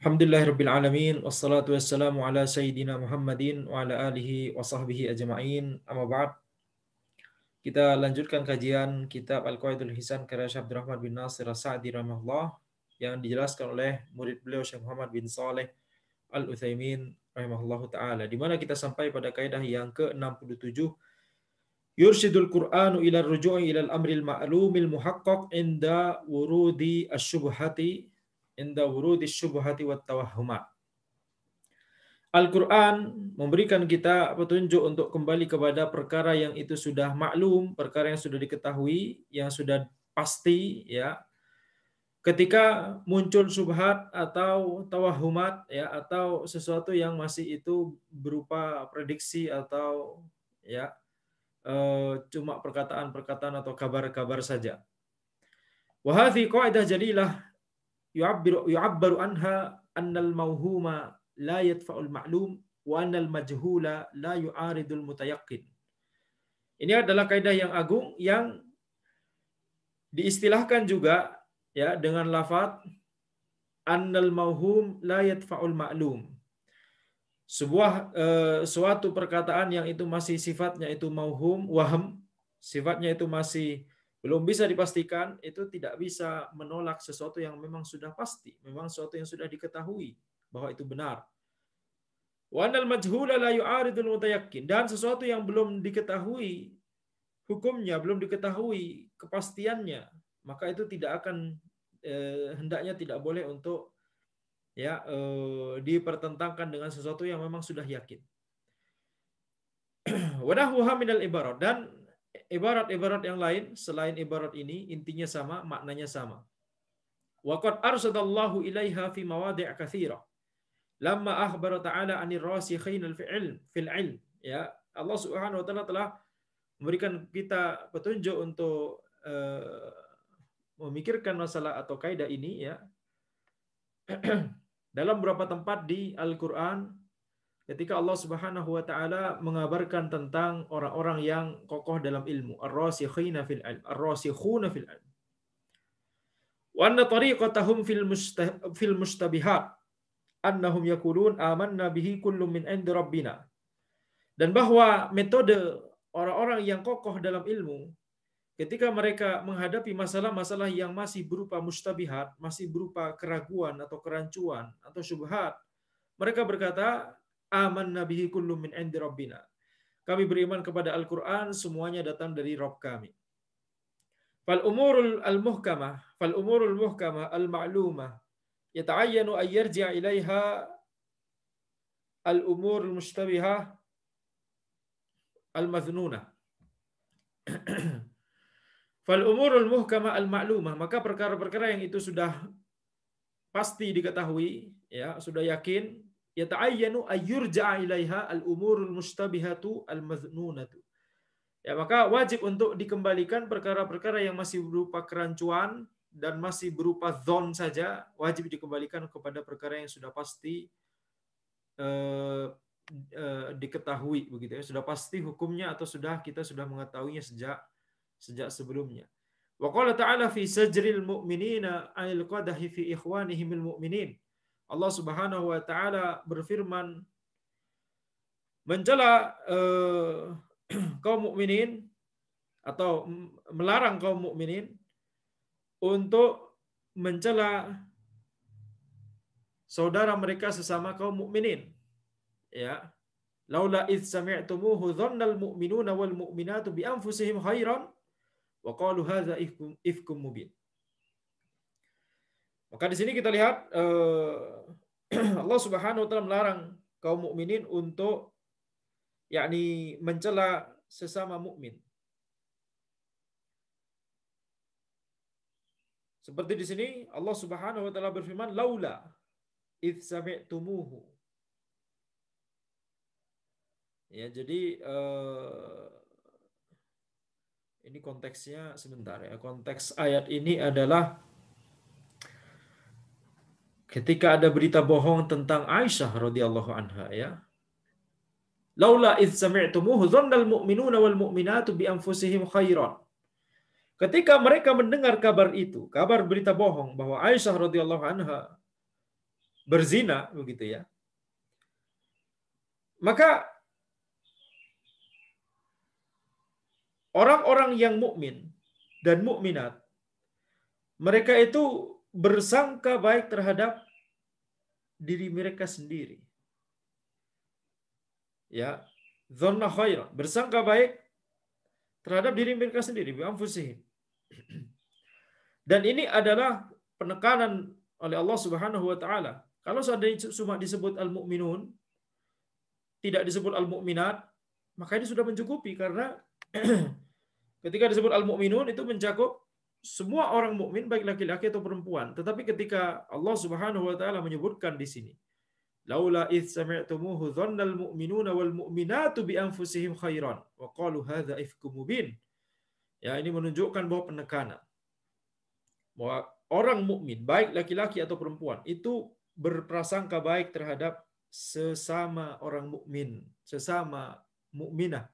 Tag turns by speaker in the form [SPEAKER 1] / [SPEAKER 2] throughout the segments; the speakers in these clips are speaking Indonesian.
[SPEAKER 1] Alhamdulillahirabbil alamin wassalatu wassalamu ala sayyidina Muhammadin wa ala alihi wa sahbihi ajma'in. Amma ba'd. Kita lanjutkan kajian kitab Al-Qawaidul Hisan karya Syekh Abdurrahman bin Nasir As-Sa'di rahimahullah yang dijelaskan oleh murid beliau Syekh Muhammad bin Saleh Al-Utsaimin rahimahullahu taala, di mana kita sampai pada kaidah yang ke-67, yursyidul Qur'anu ila ruju'i ila al-amril ma'lumil muhaqqaq inda wurudi syubhati wat tawahhumat. Al-Quran memberikan kita petunjuk untuk kembali kepada perkara yang itu sudah maklum, perkara yang sudah diketahui, yang sudah pasti, ya. Ketika muncul syubhat atau tawahumat, ya, atau sesuatu yang masih itu berupa prediksi atau ya cuma perkataan-perkataan atau kabar-kabar saja. Wa hadhihi qaidah jalilah yu'abbaru anha annal mauhuma la yadfa'ul ma'lum wa annal majhula la yu'aridul mutayaqqin. Ini adalah kaidah yang agung yang diistilahkan juga, ya, dengan lafaz annal mauhum la yadfa'ul ma'lum. Suatu perkataan yang itu masih sifatnya itu mauhum, waham, sifatnya itu masih belum bisa dipastikan, itu tidak bisa menolak sesuatu yang memang sudah pasti, memang sesuatu yang sudah diketahui bahwa itu benar. Wa annal majhula la yu'aridul mutayaqqin, dan sesuatu yang belum diketahui hukumnya, belum diketahui kepastiannya, maka itu tidak akan hendaknya tidak boleh untuk dipertentangkan dengan sesuatu yang memang sudah yakin. Wa nahwuha minal ibarat, dan ibarat-ibarat yang lain selain ibarat ini intinya sama, maknanya sama. Wa qad arsadallahu ilaiha fi mawadi' katsira lamma akhbara ta'ala 'anil rasikhina fil ilm. Ya, Allah Subhanahu wa taala telah memberikan kita petunjuk untuk memikirkan masalah atau kaidah ini, ya. Dalam beberapa tempat di Al-Qur'an, ketika Allah Subhanahu wa taala mengabarkan tentang orang-orang yang kokoh dalam ilmu, ar-rasikhina fil ilm. Wa anna tariqatahum fil mustabihat annahum yaqulun amanna bihi kullun min 'indi rabbina. Dan bahwa metode orang-orang yang kokoh dalam ilmu ketika mereka menghadapi masalah-masalah yang masih berupa mustabihat, masih berupa keraguan atau kerancuan atau syubhat, mereka berkata, amanna bihi kullun min 'indi rabbina. Kami beriman kepada Al-Qur'an, semuanya datang dari Rabb kami. Fal umurul muhkamah al-ma'lumah yata'ayyanu an yarji'a ilaiha al-umurul mustabihah al-madhnunah. Fal umurul muhkamah al-ma'lumah, maka perkara-perkara yang itu sudah pasti diketahui, ya, sudah yakin, yata'ayyanu ayyurja'a ilaiha al-umurul mustabihatu al-madhnunatu. Ya, maka wajib untuk dikembalikan perkara-perkara yang masih berupa kerancuan dan masih berupa dzon saja, wajib dikembalikan kepada perkara yang sudah pasti diketahui, begitu ya, sudah pasti hukumnya atau kita sudah mengetahuinya sejak sebelumnya. Wa qala ta'ala fi sajril mu'minina anil qadahi fi ikhwanihimil mu'minin. Allah Subhanahu wa taala berfirman mencela kaum mukminin atau melarang kaum mukminin untuk mencela saudara mereka sesama kaum mukminin, ya. Laula id sami'tumuhu dhannal mu'minuna wal mu'minatu bi anfusihim khairan wa qalu hadza ifkum mubin. Maka di sini kita lihat Allah Subhanahu wa taala melarang kaum mukminin untuk yakni mencela sesama mukmin. Seperti di sini Allah Subhanahu wa taala berfirman laula id sami'tumuhu. Ya, jadi ini konteksnya sebentar, ya. Konteks ayat ini adalah ketika ada berita bohong tentang Aisyah radhiyallahu anha, ya. Laula id sami'tumuhu dhannal mu'minuna wal mu'minatu bi anfusihim khairan. Ketika mereka mendengar kabar itu, kabar berita bohong bahwa Aisyah radhiyallahu anha berzina begitu ya. Maka orang-orang yang mukmin dan mukminat, mereka itu bersangka baik terhadap diri mereka sendiri. Ya, dzanna khairan, bersangka baik terhadap diri mereka sendiri, bi anfusihim. Dan ini adalah penekanan oleh Allah Subhanahu wa taala. Kalau seandainya cuma disebut al-mu'minun, tidak disebut al-mu'minat, maka ini sudah mencukupi karena ketika disebut al-mu'minun itu mencakup semua orang mukmin baik laki-laki atau perempuan. Tetapi ketika Allah Subhanahu wa taala menyebutkan di sini, laula id sami'tumuhu dhannal mu'minuna wal mu'minatu bi anfusihim khairan wa qalu hadza ifkum mubin. Ya, ini menunjukkan bahwa penekanan bahwa orang mukmin baik laki-laki atau perempuan itu berprasangka baik terhadap sesama orang mukmin, sesama mukminah.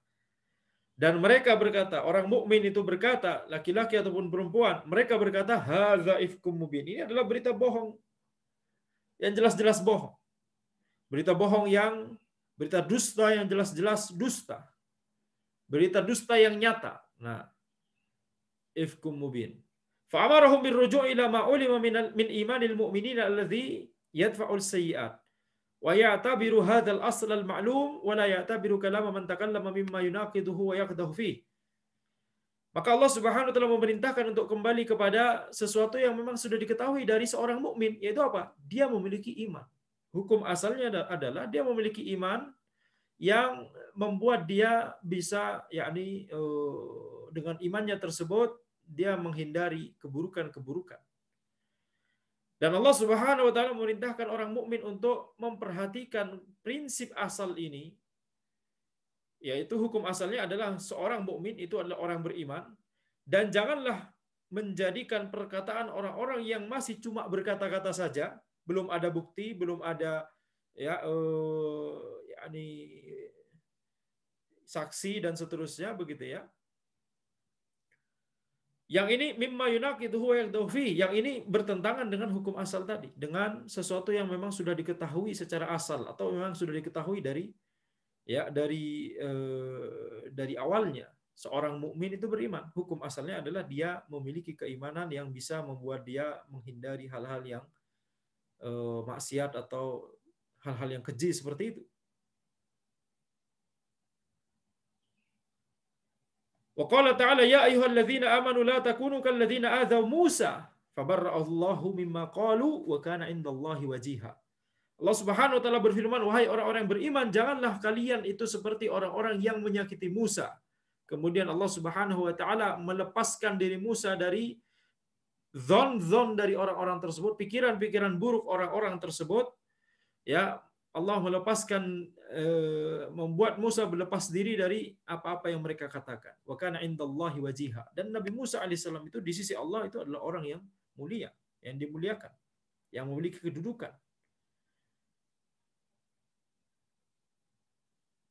[SPEAKER 1] Dan mereka berkata, orang mukmin itu berkata, laki-laki ataupun perempuan, mereka berkata, hadza ifkum mubin. Ini adalah berita bohong yang jelas-jelas bohong. Berita dusta yang jelas-jelas dusta. Berita dusta yang nyata. Nah, ifkum mubin. Fa'amarahum birruju' ila ma ulima min imanil mu'minina alladhi yadfa'ul sayyi'at. Wa ya'tabiru hadzal asl al-ma'lum wa la ya'tabiru kalama man takallama mimma yunaqiduhu wa yaqdahu fi. Maka Allah Subhanahu wa taala memerintahkan untuk kembali kepada sesuatu yang memang sudah diketahui dari seorang mukmin, yaitu apa? Dia memiliki iman. Hukum asalnya adalah dia memiliki iman yang membuat dia bisa dengan imannya tersebut dia menghindari keburukan-keburukan. Dan Allah Subhanahu wa taala memerintahkan orang mukmin untuk memperhatikan prinsip asal ini, yaitu hukum asalnya adalah seorang mukmin itu adalah orang beriman, dan janganlah menjadikan perkataan orang-orang yang masih cuma berkata-kata saja, belum ada bukti, belum ada saksi dan seterusnya begitu ya. Yang ini mimma yunaqiduhu wa yaqdahu fi, yang ini bertentangan dengan hukum asal tadi, dengan sesuatu yang memang sudah diketahui secara asal atau memang sudah diketahui dari awalnya. Seorang mukmin itu beriman. Hukum asalnya adalah dia memiliki keimanan yang bisa membuat dia menghindari hal-hal yang maksiat atau hal-hal yang keji seperti itu. Wa qala ta'ala ya ayyuhalladzina amanu la takunu kalladzina adzaw Musa fabarra'allahu mimma qalu wa kana indallahi wajiha. Allah Subhanahu wa taala berfirman, wahai orang-orang yang beriman, janganlah kalian itu seperti orang-orang yang menyakiti Musa. Kemudian Allah Subhanahu wa taala melepaskan diri Musa dari zon dari orang-orang tersebut, pikiran-pikiran buruk orang-orang tersebut. Ya, Allah melepaskan, membuat Musa berlepas diri dari apa-apa yang mereka katakan. Wa kana indallahi wajiha. Dan Nabi Musa alaihissalam itu di sisi Allah itu adalah orang yang mulia, yang dimuliakan, yang memiliki kedudukan.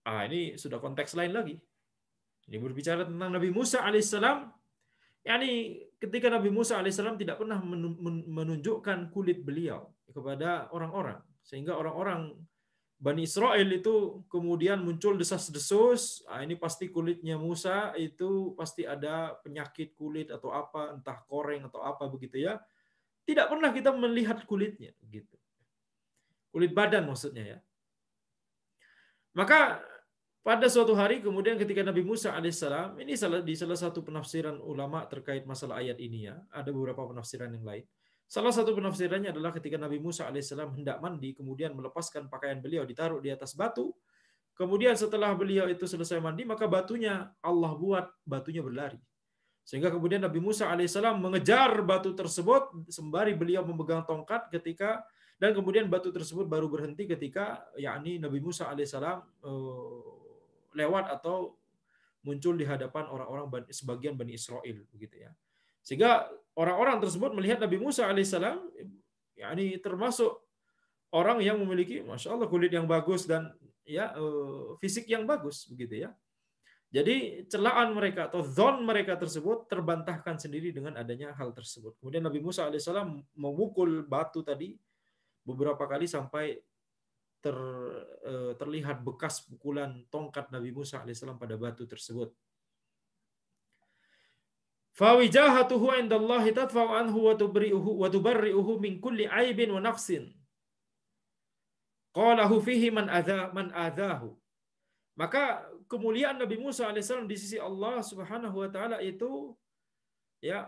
[SPEAKER 1] Ini sudah konteks lain lagi. Ini berbicara tentang Nabi Musa alaihissalam. Ketika Nabi Musa alaihissalam tidak pernah menunjukkan kulit beliau kepada orang-orang, sehingga orang-orang Bani Israel itu kemudian muncul desas-desus, ini pasti kulitnya Musa itu pasti ada penyakit kulit atau apa, entah koreng atau apa begitu ya. Tidak pernah kita melihat kulitnya gitu. Kulit badan maksudnya ya. Maka pada suatu hari kemudian ketika Nabi Musa alaihissalam, ini di salah satu penafsiran ulama terkait masalah ayat ini ya, ada beberapa penafsiran yang lain. Salah satu penafsirannya adalah ketika Nabi Musa alaihissalam hendak mandi, kemudian melepaskan pakaian beliau ditaruh di atas batu. Kemudian setelah beliau itu selesai mandi, maka Allah buat batunya berlari. Sehingga kemudian Nabi Musa alaihissalam mengejar batu tersebut sembari beliau memegang tongkat dan kemudian batu tersebut baru berhenti ketika Nabi Musa alaihissalam lewat atau muncul di hadapan orang-orang sebagian Bani Israel begitu ya. Sehingga orang-orang tersebut melihat Nabi Musa alaihissalam termasuk orang yang memiliki Masya Allah kulit yang bagus dan fisik yang bagus begitu ya. Jadi celaan mereka atau zon mereka tersebut terbantahkan sendiri dengan adanya hal tersebut. Kemudian Nabi Musa alaihissalam memukul batu tadi beberapa kali sampai terlihat bekas pukulan tongkat Nabi Musa alaihissalam pada batu tersebut. Fawijahatuhu indallahi tadfa'u anhu wa tubarri'uhu min kulli aibin wa naqsin. Qalahu fihi man adzahu. Maka kemuliaan Nabi Musa alaihissalam di sisi Allah Subhanahu wa taala itu ya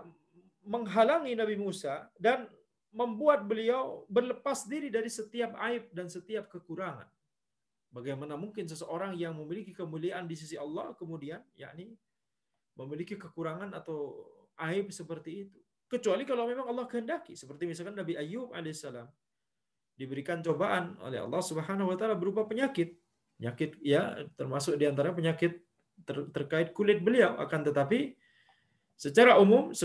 [SPEAKER 1] menghalangi Nabi Musa dan membuat beliau berlepas diri dari setiap aib dan setiap kekurangan. Bagaimana mungkin seseorang yang memiliki kemuliaan di sisi Allah kemudian yakni memiliki kekurangan atau aib seperti itu? Kecuali kalau memang Allah kehendaki, seperti misalkan Nabi Ayyub alaihissalam diberikan cobaan oleh Allah Subhanahu wa taala berupa penyakit. Penyakit ya termasuk di antara penyakit terkait kulit beliau, akan tetapi secara umum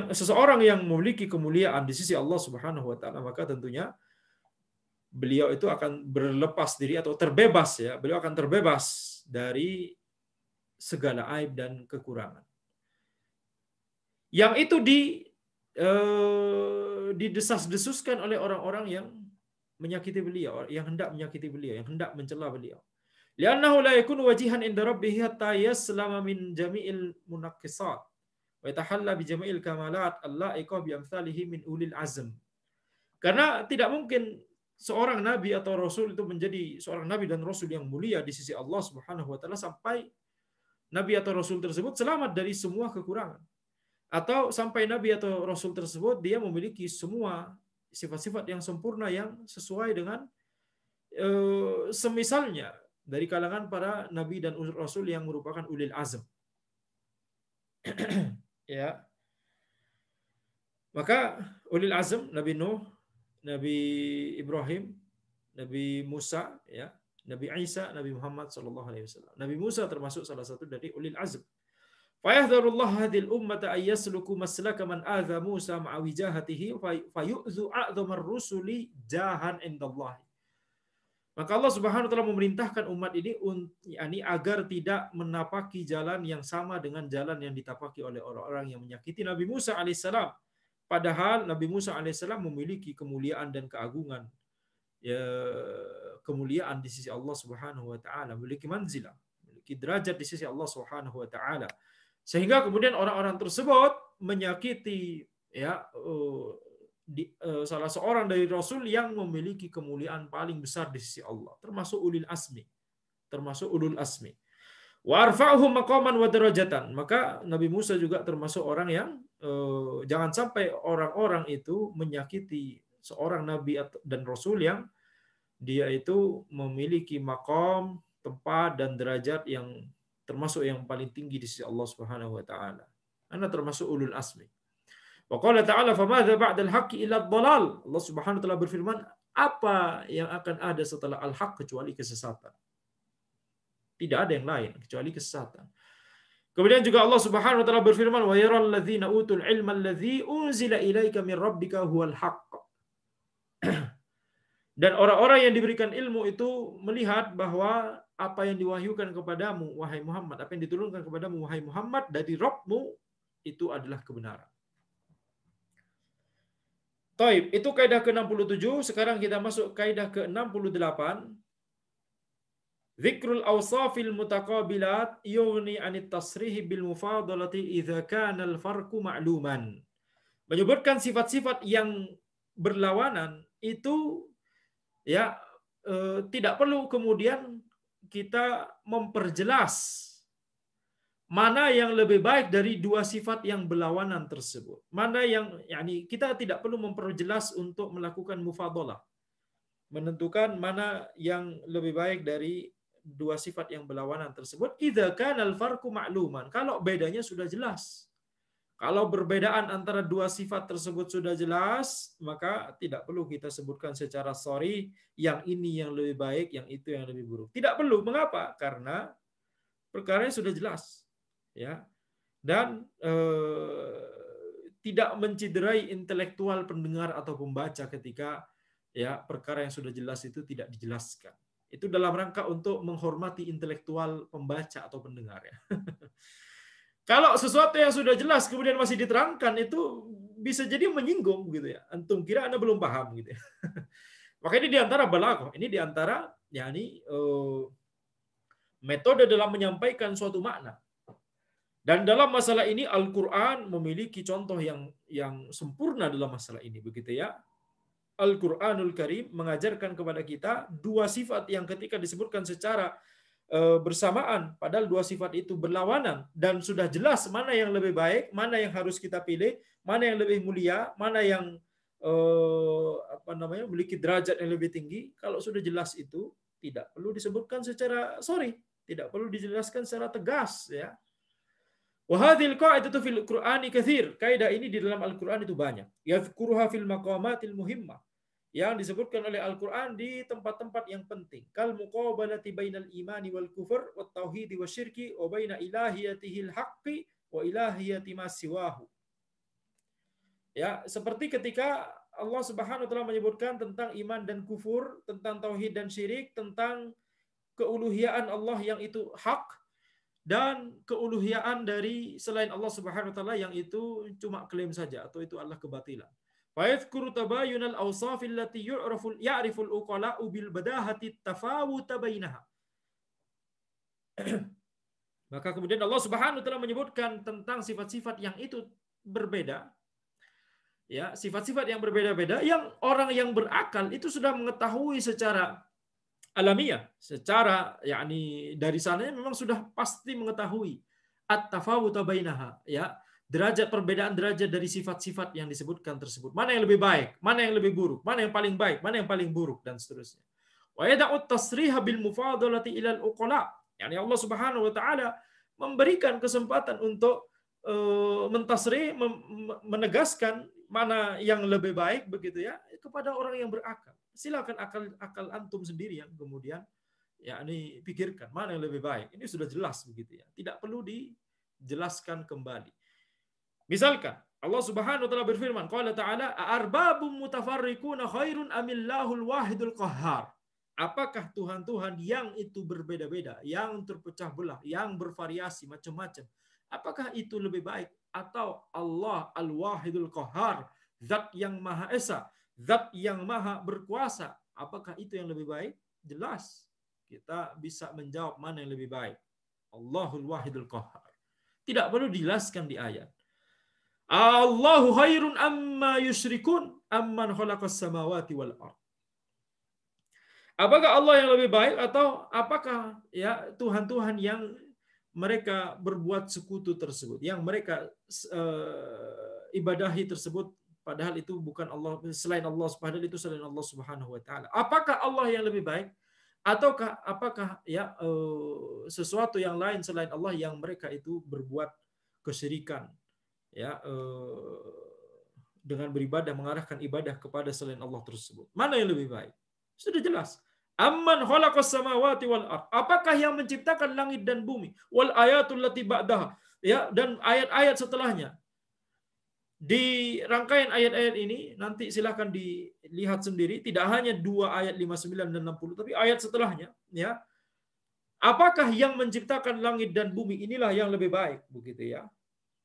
[SPEAKER 1] seseorang yang memiliki kemuliaan di sisi Allah Subhanahu wa taala maka tentunya beliau itu akan berlepas diri atau terbebas ya, beliau akan terbebas dari segala aib dan kekurangan. Yang itu didesas-desuskan oleh orang-orang yang menyakiti beliau, yang hendak menyakiti beliau, yang hendak mencela beliau. Li'annahu la yakunu wajihan inda rabbih hatta yaslama min jami'il munaqqisat wa yatahalla bi jami'il kamalat allaiqah bi amsalihi min ulil azm. Karena tidak mungkin seorang nabi atau rasul itu menjadi seorang nabi dan rasul yang mulia di sisi Allah Subhanahu wa taala sampai nabi atau rasul tersebut selamat dari semua kekurangan. Atau sampai nabi atau rasul tersebut dia memiliki semua sifat-sifat yang sempurna yang sesuai dengan semisalnya dari kalangan para nabi dan rasul yang merupakan ulil azm. Ya. Maka ulil azm Nabi Nuh, Nabi Ibrahim, Nabi Musa, ya, Nabi Isa, Nabi Muhammad sallallahu alaihi wasallam. Nabi Musa termasuk salah satu dari ulil azm. Fayahdharullah hadhil ummata ay yasluku maslaka man adza Musa ma'a wijahatihi fayu'dzu a'dhamar rusuli jahan indallah. Maka Allah Subhanahu wa taala memerintahkan umat ini agar tidak menapaki jalan yang sama dengan jalan yang ditapaki oleh orang-orang yang menyakiti Nabi Musa alaihissalam. Padahal Nabi Musa alaihissalam memiliki kemuliaan dan keagungan, ya, kemuliaan di sisi Allah Subhanahu wa taala, memiliki manzilah, memiliki derajat di sisi Allah Subhanahu wa taala. Sehingga kemudian orang-orang tersebut menyakiti ya salah seorang dari Rasul yang memiliki kemuliaan paling besar di sisi Allah, termasuk ulul asmi. Wa arfa'uhum maqaman wa darajatan. Maka Nabi Musa juga termasuk orang yang jangan sampai orang-orang itu menyakiti seorang nabi dan rasul yang dia itu memiliki maqam, tempat dan derajat yang termasuk yang paling tinggi di sisi Allah Subhanahu wa taala. Anda termasuk ulul asmi. Wa qala ta'ala famadza ba'dal haqqi illa ad-dhalal. Allah Subhanahu wa taala berfirman, apa yang akan ada setelah al-haq kecuali kesesatan. Tidak ada yang lain kecuali kesesatan. Kemudian juga Allah Subhanahu wa taala berfirman, wa yaral ladzina utul ilma alladzi unzila ilaika min rabbika huwal haqq. Dan orang-orang yang diberikan ilmu itu melihat bahwa apa yang diwahyukan kepadamu wahai Muhammad, apa yang diturunkan kepadamu wahai Muhammad dari Rabbmu itu adalah kebenaran. Taib, itu kaidah ke-67. Sekarang kita masuk kaidah ke-68. Zikrul awsafil mutaqabilat yughni anit tasrih bil mufadalati idza kana al farqu ma'luman. Menyebutkan sifat-sifat yang berlawanan itu ya tidak perlu kemudian kita memperjelas mana yang lebih baik dari dua sifat yang berlawanan tersebut. Mana yang kita tidak perlu memperjelas untuk melakukan mufadalah. Menentukan mana yang lebih baik dari dua sifat yang berlawanan tersebut. Idza kana al-farqu ma'luman. Kalau bedanya sudah jelas. Kalau perbedaan antara dua sifat tersebut sudah jelas, maka tidak perlu kita sebutkan secara sorry yang ini yang lebih baik, yang itu yang lebih buruk. Tidak perlu. Mengapa? Karena perkaranya sudah jelas. Ya, dan tidak menciderai intelektual pendengar atau pembaca ketika ya perkara yang sudah jelas itu tidak dijelaskan. Itu dalam rangka untuk menghormati intelektual pembaca atau pendengar ya. Kalau sesuatu yang sudah jelas kemudian masih diterangkan itu bisa jadi menyinggung gitu ya. Antum kira Anda belum paham gitu ya. Maka ini diantara balaghah, ini diantara metode dalam menyampaikan suatu makna. Dan dalam masalah ini Al-Quran memiliki contoh yang sempurna dalam masalah ini, begitu ya. Al-Quranul Karim mengajarkan kepada kita dua sifat yang ketika disebutkan secara bersamaan, padahal dua sifat itu berlawanan dan sudah jelas mana yang lebih baik, mana yang harus kita pilih, mana yang lebih mulia, mana yang memiliki derajat yang lebih tinggi. Kalau sudah jelas itu tidak perlu disebutkan secara tidak perlu dijelaskan secara tegas, ya. Wahadil qa'idatu fil Qur'ani katsir. Kaidah ini di dalam Al-Qur'an itu banyak. Yadhkuruha fil maqamatil muhimmah. Yang disebutkan oleh Al-Qur'an di tempat-tempat yang penting. Kal muqabalati bainal imani wal kufur wat tauhidi wasyirki wa baina ilahiyatihil haqqi wa ilahiyati ma siwahu. Ya, seperti ketika Allah Subhanahu wa taala menyebutkan tentang iman dan kufur, tentang tauhid dan syirik, tentang keuluhiyaan Allah yang itu hak, dan keuluhiyaan dari selain Allah Subhanahu wa taala yang itu cuma klaim saja atau itu adalah kebatilan. Fa yadhkuru tabayunal awsaf allati ya'riful uqala'u bil badahati tafawut bainaha. Maka kemudian Allah Subhanahu wa taala menyebutkan tentang sifat-sifat yang itu berbeda. Ya, sifat-sifat yang berbeda-beda yang orang yang berakal itu sudah mengetahui secara alamiah, secara dari sananya memang sudah pasti mengetahui at-tafawut bainaha, ya, derajat perbedaan derajat dari sifat-sifat yang disebutkan tersebut. Mana yang lebih baik, mana yang lebih buruk, mana yang paling baik, mana yang paling buruk dan seterusnya. Wa yada'u tasriha bil mufadalati ila al-uqala. Yani Allah Subhanahu wa taala memberikan kesempatan untuk mentasrih, menegaskan mana yang lebih baik, begitu ya, kepada orang yang berakal. Silakan akal antum sendiri yang kemudian pikirkan mana yang lebih baik. Ini sudah jelas, begitu ya. Tidak perlu dijelaskan kembali. Misalkan Allah Subhanahu wa taala berfirman, qala ta'ala arbabum mutafarriquna khairun amillahul wahidul qahhar. Apakah Tuhan-Tuhan yang itu berbeda-beda, yang terpecah belah, yang bervariasi macam-macam, apakah itu lebih baik atau Allah al-wahidul qahhar, zat yang maha esa, zat yang maha berkuasa, apakah itu yang lebih baik? Jelas kita bisa menjawab mana yang lebih baik. Allahul wahidul qahhar. Tidak perlu dijelaskan di ayat. Allahu khairun amma yusyrikun amman khalaqas samawati wal ard. Apakah Allah yang lebih baik atau apakah Tuhan-Tuhan yang mereka berbuat sekutu tersebut, yang mereka ibadahi tersebut, padahal itu bukan Allah, selain Allah, padahal itu selain Allah Subhanahu wa taala. Apakah Allah yang lebih baik ataukah apakah sesuatu yang lain selain Allah yang mereka itu berbuat kesyirikan, dengan beribadah, mengarahkan ibadah kepada selain Allah tersebut. Mana yang lebih baik? Sudah jelas. Amman khalaqas samawati wal ard. Apakah yang menciptakan langit dan bumi? Wal ayatul lati ba'daha. Ya, dan ayat-ayat setelahnya. Di rangkaian ayat-ayat ini nanti silahkan dilihat sendiri, tidak hanya 2 ayat 59 dan 60, tapi ayat setelahnya, ya. Apakah yang menciptakan langit dan bumi inilah yang lebih baik, begitu ya.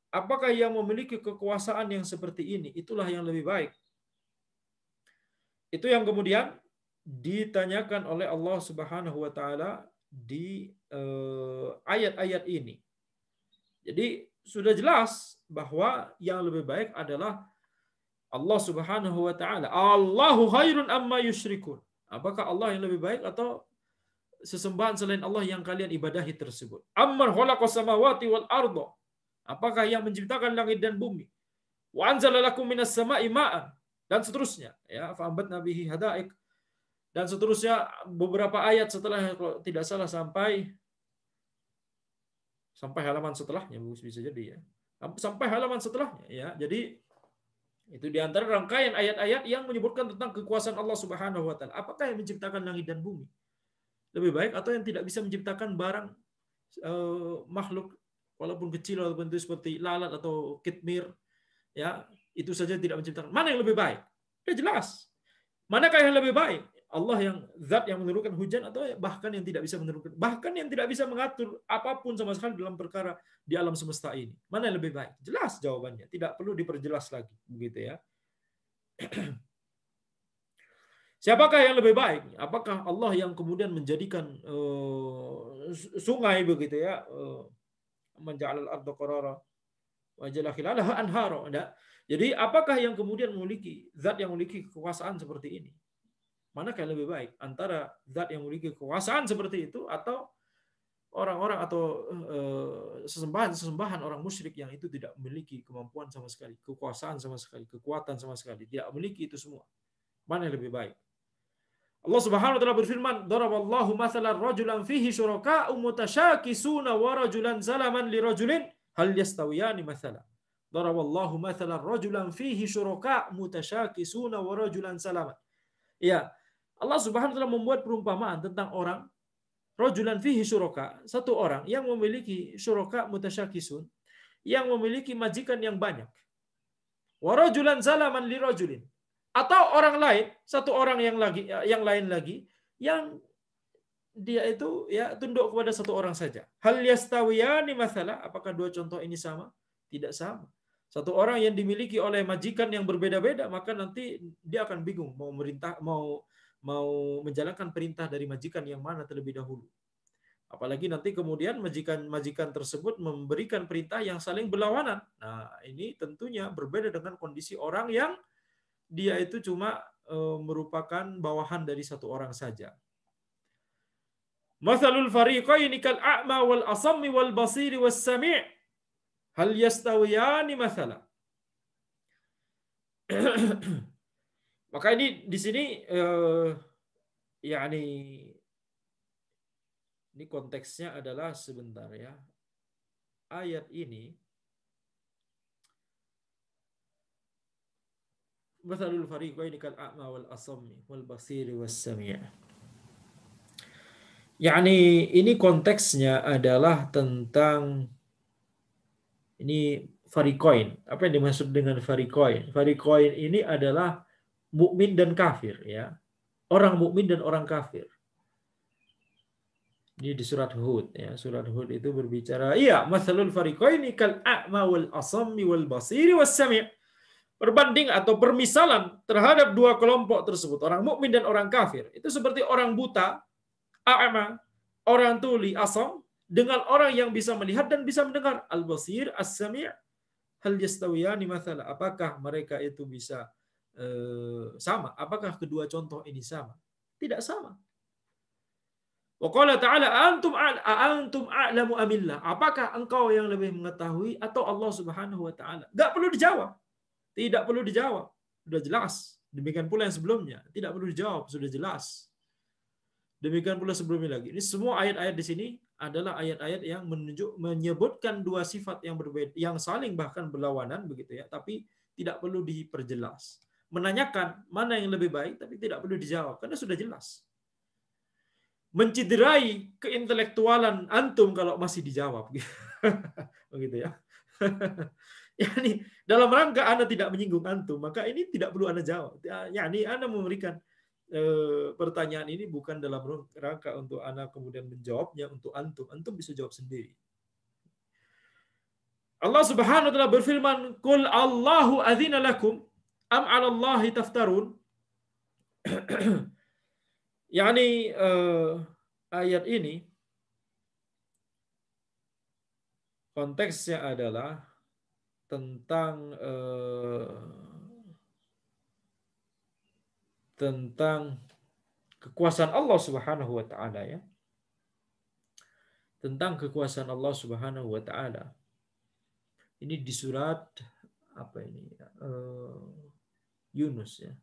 [SPEAKER 1] Apakah yang memiliki kekuasaan yang seperti ini itulah yang lebih baik. Itu yang kemudian ditanyakan oleh Allah Subhanahu wa taala di ayat-ayat ini. Jadi sudah jelas bahwa yang lebih baik adalah Allah Subhanahu wa taala. Allahu khairun amma yusyrikun. Apakah Allah yang lebih baik atau sesembahan selain Allah yang kalian ibadahi tersebut? Amman khalaqas samawati wal arda. Apakah yang menciptakan langit dan bumi? Wa anzala lakum minas sama'i ma'an, dan seterusnya, ya, fa'ambatna bihi hada'iq, dan seterusnya beberapa ayat setelah, kalau tidak salah sampai halaman setelahnya, bisa jadi, ya, sampai halaman setelahnya, ya. Jadi itu diantara rangkaian ayat-ayat yang menyebutkan tentang kekuasaan Allah Subhanahu wa taala. Apakah yang menciptakan langit dan bumi lebih baik atau yang tidak bisa menciptakan barang makhluk walaupun kecil, walaupun itu seperti lalat atau kitmir, ya, itu saja tidak menciptakan. Mana yang lebih baik? Sudah jelas. Manakah yang lebih baik? Allah yang zat yang menurunkan hujan atau bahkan yang tidak bisa menurunkan, bahkan yang tidak bisa mengatur apapun sama sekali dalam perkara di alam semesta ini. Mana yang lebih baik? Jelas jawabannya, tidak perlu diperjelas lagi, begitu ya. Siapakah yang lebih baik? Apakah Allah yang kemudian menjadikan sungai begitu ya, menja'alal arda qarara wa ja'ala khilalaha anhara? Enggak. Jadi apakah yang kemudian memiliki zat yang memiliki kekuasaan seperti ini? Manakah yang lebih baik antara zat yang memiliki kekuasaan seperti itu atau orang-orang atau sesembahan-sesembahan orang musyrik yang itu tidak memiliki kemampuan sama sekali, kekuasaan sama sekali, kekuatan sama sekali, tidak memiliki itu semua. Mana yang lebih baik? Allah Subhanahu wa taala berfirman, "Daraballahu mathalan rajulan fihi syuraka'u mutasyakisuna wa rajulan zalaman li rajulin hal yastawiyani mathala." Daraballahu mathalan rajulan fihi syuraka'u mutasyakisuna wa rajulan salaman. Ya, Allah Subhanahu wa taala membuat perumpamaan tentang orang rajulan fihi syuraka, satu orang yang memiliki syuraka mutasyakisun, yang memiliki majikan yang banyak. Wa rajulan zalaman li rajulin. Atau orang lain, satu orang yang lain lagi yang dia itu ya tunduk kepada satu orang saja. Hal yastawiyani mathala, apakah dua contoh ini sama? Tidak sama. Satu orang yang dimiliki oleh majikan yang berbeda-beda, maka nanti dia akan bingung mau menjalankan perintah dari majikan yang mana terlebih dahulu. Apalagi nanti kemudian majikan tersebut memberikan perintah yang saling berlawanan. Nah, ini tentunya berbeda dengan kondisi orang yang dia itu cuma merupakan bawahan dari satu orang saja. Mathalul fariqaini kal a'ma wal asammi wal basiri was sami'. Hal yastawiyani mathala. Maka ini di sini yakni ini konteksnya adalah sebentar ya. Ayat ini mathalul fariqaini kal a'ma wal asammi wal basiri was sami'. Yakni ini konteksnya adalah tentang ini fariqain. Apa yang dimaksud dengan fariqain? Fariqain ini adalah mukmin dan kafir ya. Orang mukmin dan orang kafir. Ini di surat Hud ya. Surat Hud itu berbicara, iya, mathalul fariqaini kal a'ma wal asammi wal basiri was sami'. Perbanding atau permisalan terhadap dua kelompok tersebut, orang mukmin dan orang kafir, itu seperti orang buta, a'ma, orang tuli, asam, dengan orang yang bisa melihat dan bisa mendengar, al-basir, as-sami'. Hal yastawiyani mathala, apakah mereka itu bisa sama? Apakah kedua contoh ini sama? Tidak sama. Wa qala ta'ala antum a'lamu amillah. Apakah engkau yang lebih mengetahui atau Allah Subhanahu wa taala? Enggak perlu dijawab. Tidak perlu dijawab. Sudah jelas. Demikian pula yang sebelumnya. Tidak perlu dijawab, sudah jelas. Demikian pula sebelumnya lagi. Ini semua ayat-ayat di sini adalah ayat-ayat yang menyebutkan dua sifat yang berbeda, yang saling bahkan berlawanan begitu ya, tapi tidak perlu diperjelas. Menanyakan mana yang lebih baik tapi tidak perlu dijawab karena sudah jelas. Menciderai keintelektualan antum kalau masih dijawab. Begitu ya. Yani dalam rangka Anda tidak menyinggung antum, maka ini tidak perlu Anda jawab. Yani Anda memberikan pertanyaan ini bukan dalam rangka untuk Anda kemudian menjawabnya untuk antum. Antum bisa jawab sendiri. Allah Subhanahu wa taala berfirman, "Qul Allahu adzina lakum am 'ala Allahi taftarun." Yani ayat ini konteksnya adalah tentang kekuasaan Allah Subhanahu wa taala ya. Tentang kekuasaan Allah Subhanahu wa taala. Ini di surat apa ini? Yunus ya.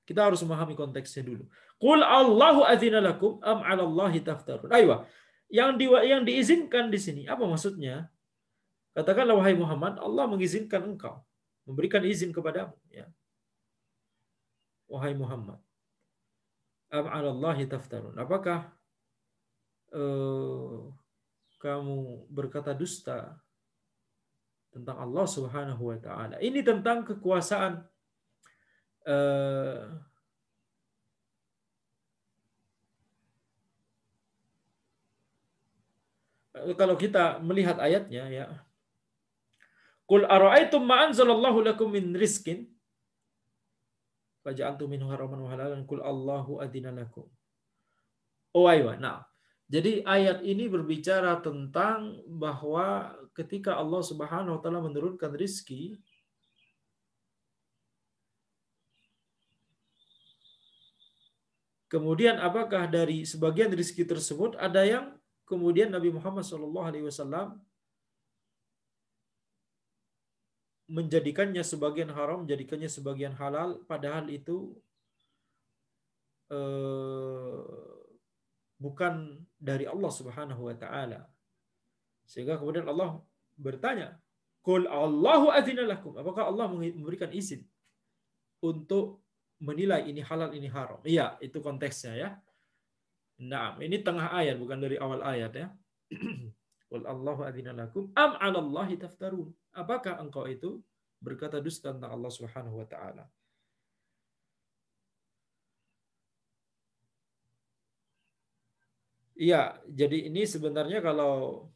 [SPEAKER 1] Kita harus memahami konteksnya dulu. Qul Allahu adzina lakum am 'ala Allahi taftarun. Aywa. Yang diizinkan di sini apa maksudnya? Katakanlah wahai Muhammad, Allah mengizinkan engkau, memberikan izin kepadamu ya. Wahai Muhammad, am 'ala Allahi taftarun. Apakah kamu berkata dusta tentang Allah Subhanahu wa taala? Ini tentang kekuasaan kalau kita melihat ayatnya ya. Qul ara'aitum ma anzalallahu lakum min rizqin. Faja'altu minhu haraman wa halalan qul Allahu adzina lakum. Oh aywa. Nah, jadi ayat ini berbicara tentang bahwa ketika Allah Subhanahu wa taala menurunkan rizki, kemudian apakah dari sebagian rizki tersebut ada yang kemudian Nabi Muhammad SAW menjadikannya sebagian haram, menjadikannya sebagian halal, padahal itu bukan dari Allah Subhanahu wa taala. Sehingga kemudian Allah bertanya, "Qul Allahu adzina lakum." Apakah Allah memberikan izin untuk menilai ini halal, ini haram? Iya, itu konteksnya ya. Nah, ini tengah ayat, bukan dari awal ayat ya. Qul Allahu adzina lakum am 'alallahi taftarun. Apakah engkau itu berkata dusta tentang Allah Subhanahu wa taala? Iya, jadi ini sebenarnya kalau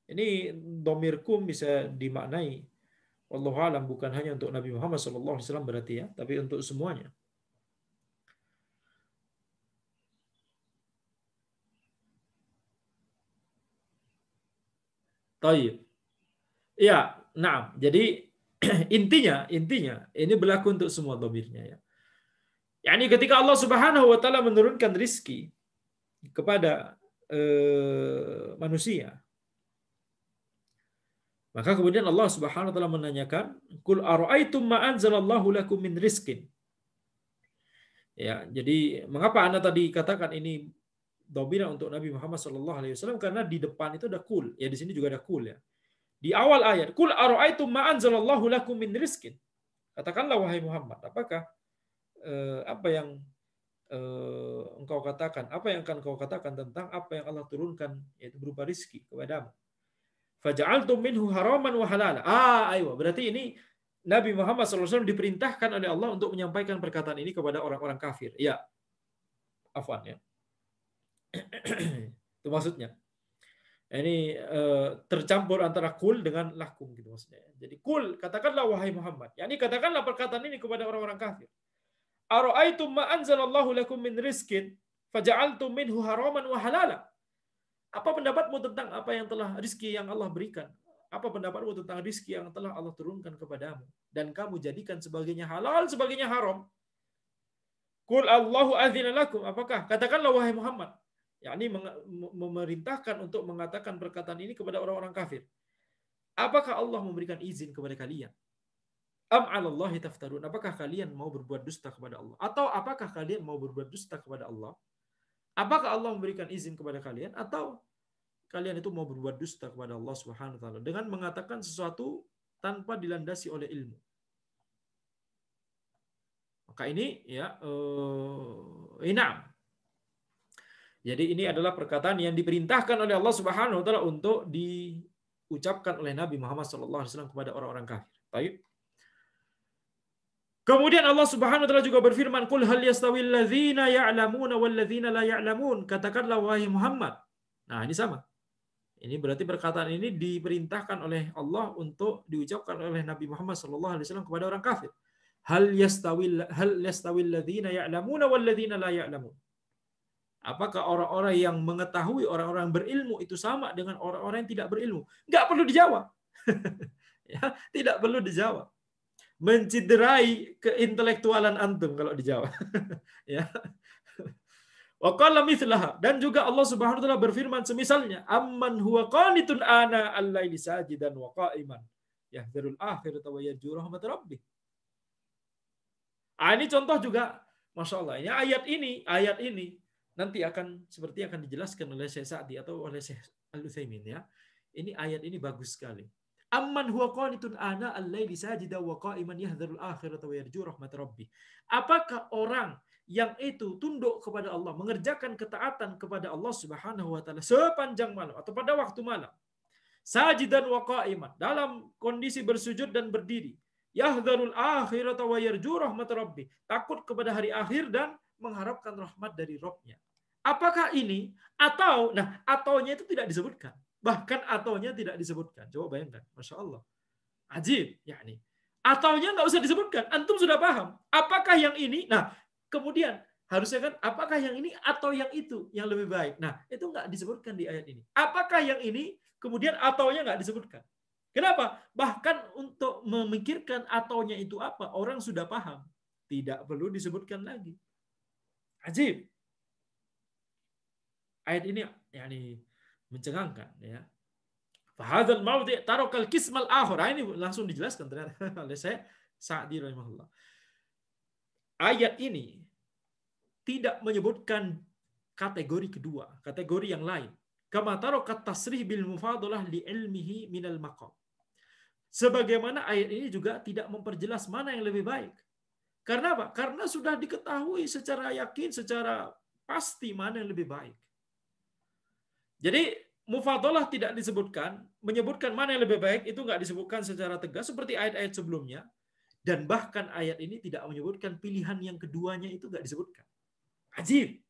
[SPEAKER 1] ini domirkum bisa dimaknai wallahu alam bukan hanya untuk Nabi Muhammad SAW berarti ya, tapi untuk semuanya. Taib. Ya, nah, jadi intinya ini berlaku untuk semua domirnya ya. Yani ketika Allah Subhanahu wa taala menurunkan rizki kepada manusia, maka kemudian Allah Subhanahu wa taala menanyakan, "Qul ara'aitum ma anzalallahu lakum min rizqin." Ya, jadi mengapa Anda tadi katakan ini domina untuk Nabi Muhammad SAW? Karena di depan itu ada kul, ya di sini juga ada kul ya. Di awal ayat, "Qul ara'aitum ma anzalallahu lakum min rizqin." Katakanlah wahai Muhammad, apakah apa yang engkau katakan, apa yang akan kau katakan tentang apa yang Allah turunkan yaitu berupa rizki kepadamu. Faja'altum minhu haraman wa halala. Ayo, berarti ini Nabi Muhammad SAW diperintahkan oleh Allah untuk menyampaikan perkataan ini kepada orang-orang kafir. Ya, afwan ya. Itu maksudnya. Ini tercampur antara kul dengan lakum gitu maksudnya. Jadi kul, katakanlah wahai Muhammad. Yani katakanlah perkataan ini kepada orang-orang kafir. Ara'aitum ma anzalallahu lakum min rizqin faja'altum minhu haraman wa halala. Apa pendapatmu tentang apa yang telah rizki yang Allah berikan? Apa pendapatmu tentang rizki yang telah Allah turunkan kepadamu? Dan kamu jadikan sebagainya halal, sebagainya haram. Qul Allahu adzina lakum. Apakah? Katakanlah wahai Muhammad. Yakni memerintahkan untuk mengatakan perkataan ini kepada orang-orang kafir. Apakah Allah memberikan izin kepada kalian? Am 'alallahi taftarun. Apakah kalian mau berbuat dusta kepada Allah? Atau apakah kalian mau berbuat dusta kepada Allah? Apakah Allah memberikan izin kepada kalian atau kalian itu mau berbuat dusta kepada Allah Subhanahu wa taala dengan mengatakan sesuatu tanpa dilandasi oleh ilmu? Maka ini ya inam. Jadi ini adalah perkataan yang diperintahkan oleh Allah Subhanahu wa taala untuk diucapkan oleh Nabi Muhammad SAW kepada orang-orang kafir. Baik. Kemudian Allah Subhanahu wa taala juga berfirman, "Qul hal yastawil ladzina ya'lamuna wal ladzina la ya'lamun." Katakanlah wahai Muhammad. Nah, ini sama. Ini berarti perkataan ini diperintahkan oleh Allah untuk diucapkan oleh Nabi Muhammad SAW kepada orang kafir. Hal yastawil ladzina ya'lamuna wal ladzina la ya'lamun. Apakah orang-orang yang mengetahui, orang-orang berilmu itu sama dengan orang-orang yang tidak berilmu? Enggak perlu dijawab. Ya, tidak perlu dijawab. Menciderai keintelektualan antum kalau dijawab. Ya. Wa qala mithlaha, dan juga Allah Subhanahu wa taala berfirman semisalnya, amman huwa qanitun ana al-laili sajidan wa qa'iman yahdharul akhirata wa yarju rahmat rabbih. Ini contoh juga Masya Allah. Ini ayat ini nanti akan seperti akan dijelaskan oleh Syekh Sa'di atau oleh Syekh Al-Utsaimin ya. Ini ayat ini bagus sekali. Amman huwa qanitun ana al-laili sajidan wa qa'iman yahdharul akhirata wa yarju rahmat rabbih. Apakah orang yang itu tunduk kepada Allah, mengerjakan ketaatan kepada Allah Subhanahu wa taala sepanjang malam atau pada waktu malam. Sajidan wa qa'iman, dalam kondisi bersujud dan berdiri. Yahdharul akhirata wa yarju rahmat rabbih, takut kepada hari akhir dan mengharapkan rahmat dari Rabb-nya. Apakah ini atau ataunya itu tidak disebutkan. Bahkan ataunya tidak disebutkan. Coba bayangkan, Masya Allah. Ajib, yakni. Ataunya nggak usah disebutkan, antum sudah paham. Apakah yang ini? Nah, kemudian harusnya kan apakah yang ini atau yang itu yang lebih baik. Nah, itu nggak disebutkan di ayat ini. Apakah yang ini? Kemudian ataunya nggak disebutkan. Kenapa? Bahkan untuk memikirkan ataunya itu apa, orang sudah paham. Tidak perlu disebutkan lagi. Ajib. Ayat ini yakni mencengangkan ya. Fahadzal maudhi' tarakal qismal akhir. Ini langsung dijelaskan ternyata oleh saya Sa'di rahimahullah. Ayat ini tidak menyebutkan kategori kedua, kategori yang lain. Kama tarakat tasrih bil mufadalah li ilmihi minal maqam. Sebagaimana ayat ini juga tidak memperjelas mana yang lebih baik. Karena apa? Karena sudah diketahui secara yakin, secara pasti mana yang lebih baik. Jadi mufadalah tidak disebutkan, menyebutkan mana yang lebih baik itu nggak disebutkan secara tegas seperti ayat-ayat sebelumnya, dan bahkan ayat ini tidak menyebutkan pilihan yang keduanya itu nggak disebutkan. Ajib,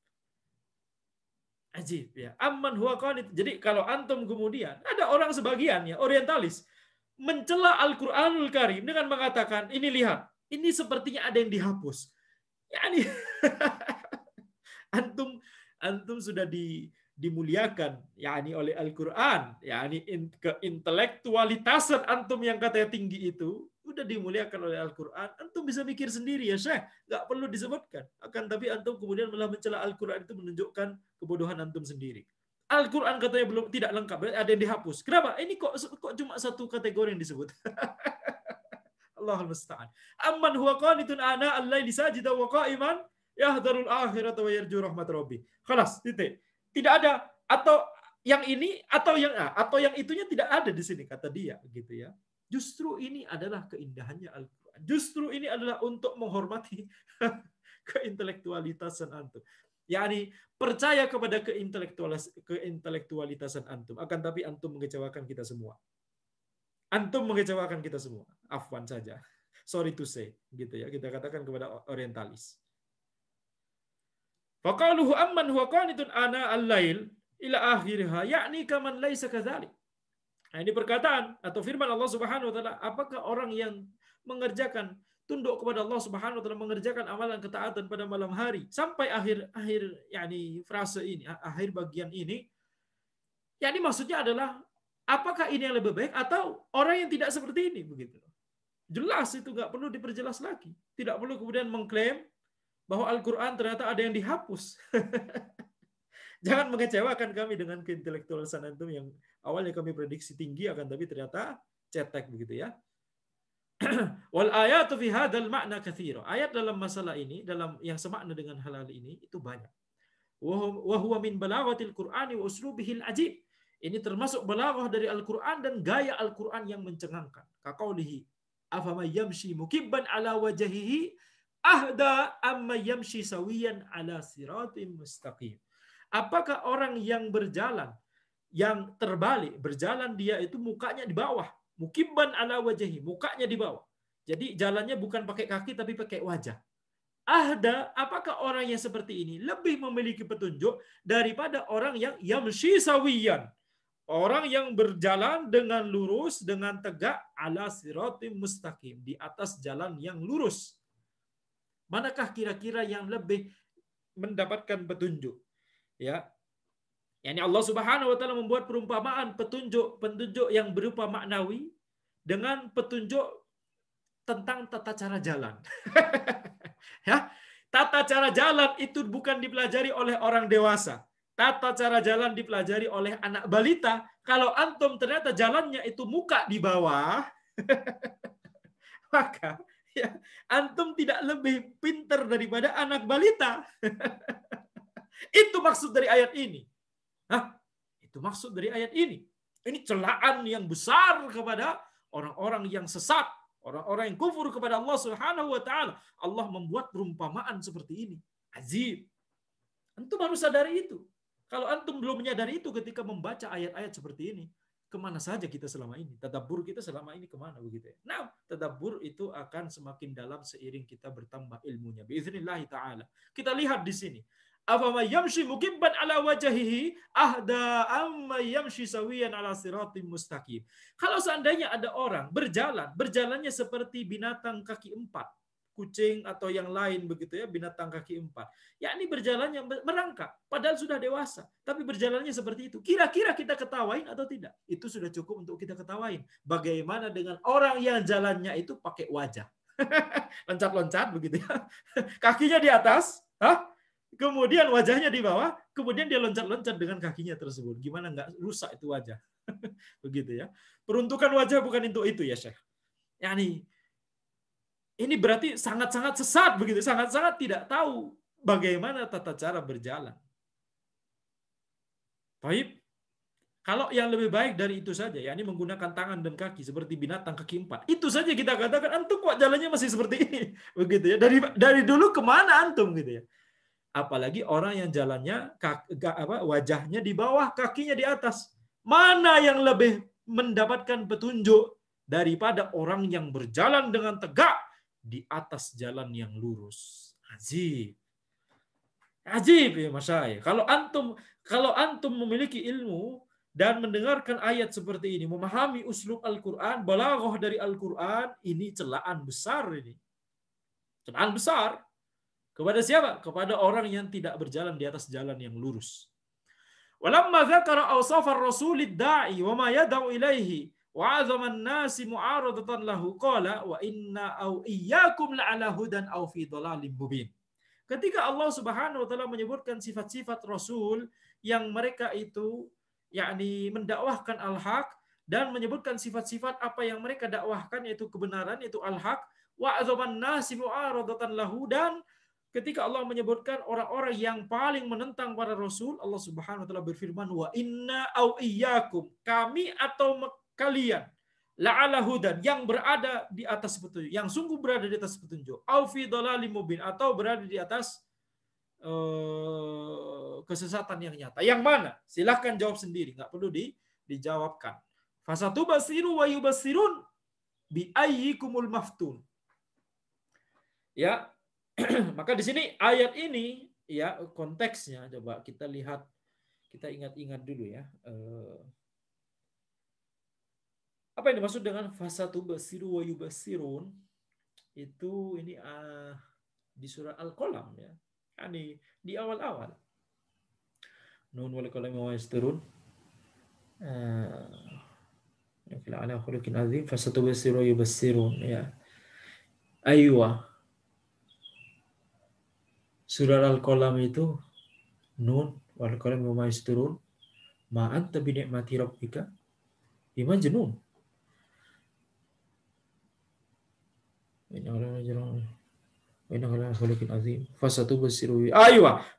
[SPEAKER 1] ajib ya. Amman huwa qanit. Jadi kalau antum kemudian ada orang sebagian ya orientalis mencela Al-Qur'anul Karim dengan mengatakan ini lihat, ini sepertinya ada yang dihapus. Yani antum sudah dimuliakan yakni oleh Al-Qur'an, yakni keintelektualitasan antum yang katanya tinggi itu udah dimuliakan oleh Al-Qur'an. Antum bisa mikir sendiri ya Syekh, nggak perlu disebutkan. Akan tapi antum kemudian malah mencela Al-Qur'an, itu menunjukkan kebodohan antum sendiri. Al-Qur'an katanya belum tidak lengkap, ada yang dihapus. Kenapa? Ini kok cuma satu kategori yang disebut. Allahul musta'an. Amman huwa qanitun ana al-laili sajidan wa qa'iman yahdharul akhirata wa yarju rahmat rabbih. Khalas, titik. Tidak ada atau yang ini atau yang A atau yang itunya tidak ada di sini kata dia gitu ya. Justru ini adalah keindahannya Al-Qur'an. Justru ini adalah untuk menghormati keintelektualitasan antum. Yani percaya kepada keintelektualitasan antum, akan tapi antum mengecewakan kita semua. Antum mengecewakan kita semua. Afwan saja. Sorry to say, gitu ya. Kita katakan kepada orientalis. Faqaluhu amman huwa qanitun ana al-lail ila akhiriha yakni kaman laisa kadzalik. Nah, ini perkataan atau firman Allah Subhanahu wa taala, apakah orang yang mengerjakan tunduk kepada Allah Subhanahu wa taala, mengerjakan amalan ketaatan pada malam hari sampai akhir yakni frase ini, akhir bagian ini, yakni maksudnya adalah apakah ini yang lebih baik atau orang yang tidak seperti ini begitu. Jelas itu nggak perlu diperjelas lagi. Tidak perlu kemudian mengklaim bahwa Al-Quran ternyata ada yang dihapus. Jangan mengecewakan kami dengan keintelektualisan antum yang awalnya kami prediksi tinggi akan tapi ternyata cetek begitu ya. Wal ayatu fi hadzal ma'na katsira. Ayat dalam masalah ini, dalam yang semakna dengan hal ini itu banyak. Wa huwa min balaghatil Qur'ani wa uslubihil ajib. Ini termasuk balaghah dari Al-Qur'an dan gaya Al-Qur'an yang mencengangkan. Kaqaulihi afama yamshi mukibban ala wajhihi ahda amma yamshi sawiyan ala siratim mustaqim. Apakah orang yang berjalan yang terbalik, berjalan dia itu mukanya di bawah, mukibban ala wajhihi, mukanya di bawah. Jadi jalannya bukan pakai kaki tapi pakai wajah. Ahda, apakah orang yang seperti ini lebih memiliki petunjuk daripada orang yang yamshi sawiyan, orang yang berjalan dengan lurus, dengan tegak ala siratim mustaqim, di atas jalan yang lurus. Manakah kira-kira yang lebih mendapatkan petunjuk? Ya. Yani Allah Subhanahu wa taala membuat perumpamaan petunjuk yang berupa maknawi dengan petunjuk tentang tata cara jalan. Ya. Tata cara jalan itu bukan dipelajari oleh orang dewasa. Tata cara jalan dipelajari oleh anak balita. Kalau antum ternyata jalannya itu muka di bawah, maka ya, antum tidak lebih pintar daripada anak balita. Itu maksud dari ayat ini. Hah? Itu maksud dari ayat ini. Ini celaan yang besar kepada orang-orang yang sesat, orang-orang yang kufur kepada Allah Subhanahu wa taala. Allah membuat perumpamaan seperti ini. Azib. Antum harus sadari itu. Kalau antum belum menyadari itu ketika membaca ayat-ayat seperti ini, kemana saja kita selama ini? Tadabbur kita selama ini kemana begitu ya? Nah, tadabbur itu akan semakin dalam seiring kita bertambah ilmunya. Biiznillah ta'ala. Kita lihat di sini. Afama yamshi mukibban ala wajhihi ahda amma yamshi sawiyan ala siratim mustaqim. Kalau seandainya ada orang berjalannya seperti binatang kaki empat, kucing atau yang lain begitu ya, binatang kaki empat. Yakni berjalannya merangkak, padahal sudah dewasa, tapi berjalannya seperti itu. Kira-kira kita ketawain atau tidak? Itu sudah cukup untuk kita ketawain. Bagaimana dengan orang yang jalannya itu pakai wajah? Loncat-loncat begitu ya. Kakinya di atas, kemudian wajahnya di bawah, kemudian dia loncat-loncat dengan kakinya tersebut. Gimana nggak rusak itu wajah? Begitu ya. Peruntukan wajah bukan untuk itu ya, Syekh. Yani ini berarti sangat-sangat sesat begitu, sangat-sangat tidak tahu bagaimana tata cara berjalan. Baik. Kalau yang lebih baik dari itu saja, yakni menggunakan tangan dan kaki seperti binatang kaki empat, itu saja kita katakan antum kok jalannya masih seperti ini, begitu ya. Dari dulu kemana antum gitu ya? Apalagi orang yang jalannya wajahnya di bawah, kakinya di atas. Mana yang lebih mendapatkan petunjuk daripada orang yang berjalan dengan tegak di atas jalan yang lurus? Ajib. Ajib ya Mas Syai. Kalau antum memiliki ilmu dan mendengarkan ayat seperti ini, memahami uslub Al-Quran, balaghah dari Al-Quran, ini celaan besar ini. Celaan besar. Kepada siapa? Kepada orang yang tidak berjalan di atas jalan yang lurus. Walamma dzakara awsaf ar-rasulid da'i wa ma yad'u ilaihi wa 'azama an-nasi mu'aradatan lahu qala wa inna aw iyyakum la'ala hudan aw fi dhalalim mubin. Ketika Allah Subhanahu wa taala menyebutkan sifat-sifat rasul yang mereka itu yakni mendakwahkan al-haq dan menyebutkan sifat-sifat apa yang mereka dakwahkan yaitu kebenaran, yaitu al-haq, wa 'azama an-nasi mu'aradatan lahu, dan ketika Allah menyebutkan orang-orang yang paling menentang para rasul, Allah Subhanahu wa taala berfirman, wa inna au iyyakum, kami atau kalian, la'ala hudan, yang berada di atas petunjuk, yang sungguh berada di atas petunjuk, au fi dhalalim mubin, atau berada di atas kesesatan yang nyata. Yang mana? Silahkan jawab sendiri, nggak perlu dijawabkan. Fasatubasiru wa yubasirun bi ayyikumul maftun. Ya, maka di sini ayat ini ya konteksnya coba kita lihat, kita ingat-ingat dulu ya. Apa yang dimaksud dengan fasatubasiru wa yubasirun? Itu ini di surah Al-Qalam ya. Yani di awal-awal. Nun wal qalami wa yasturun. Fil ala khuluqin azim fasatubasiru wa yubasirun ya. Aywa. Surah Al-Qalam itu Nun wal qalami wa yasturun. Ma anta bi ni'mati rabbika bimajnun.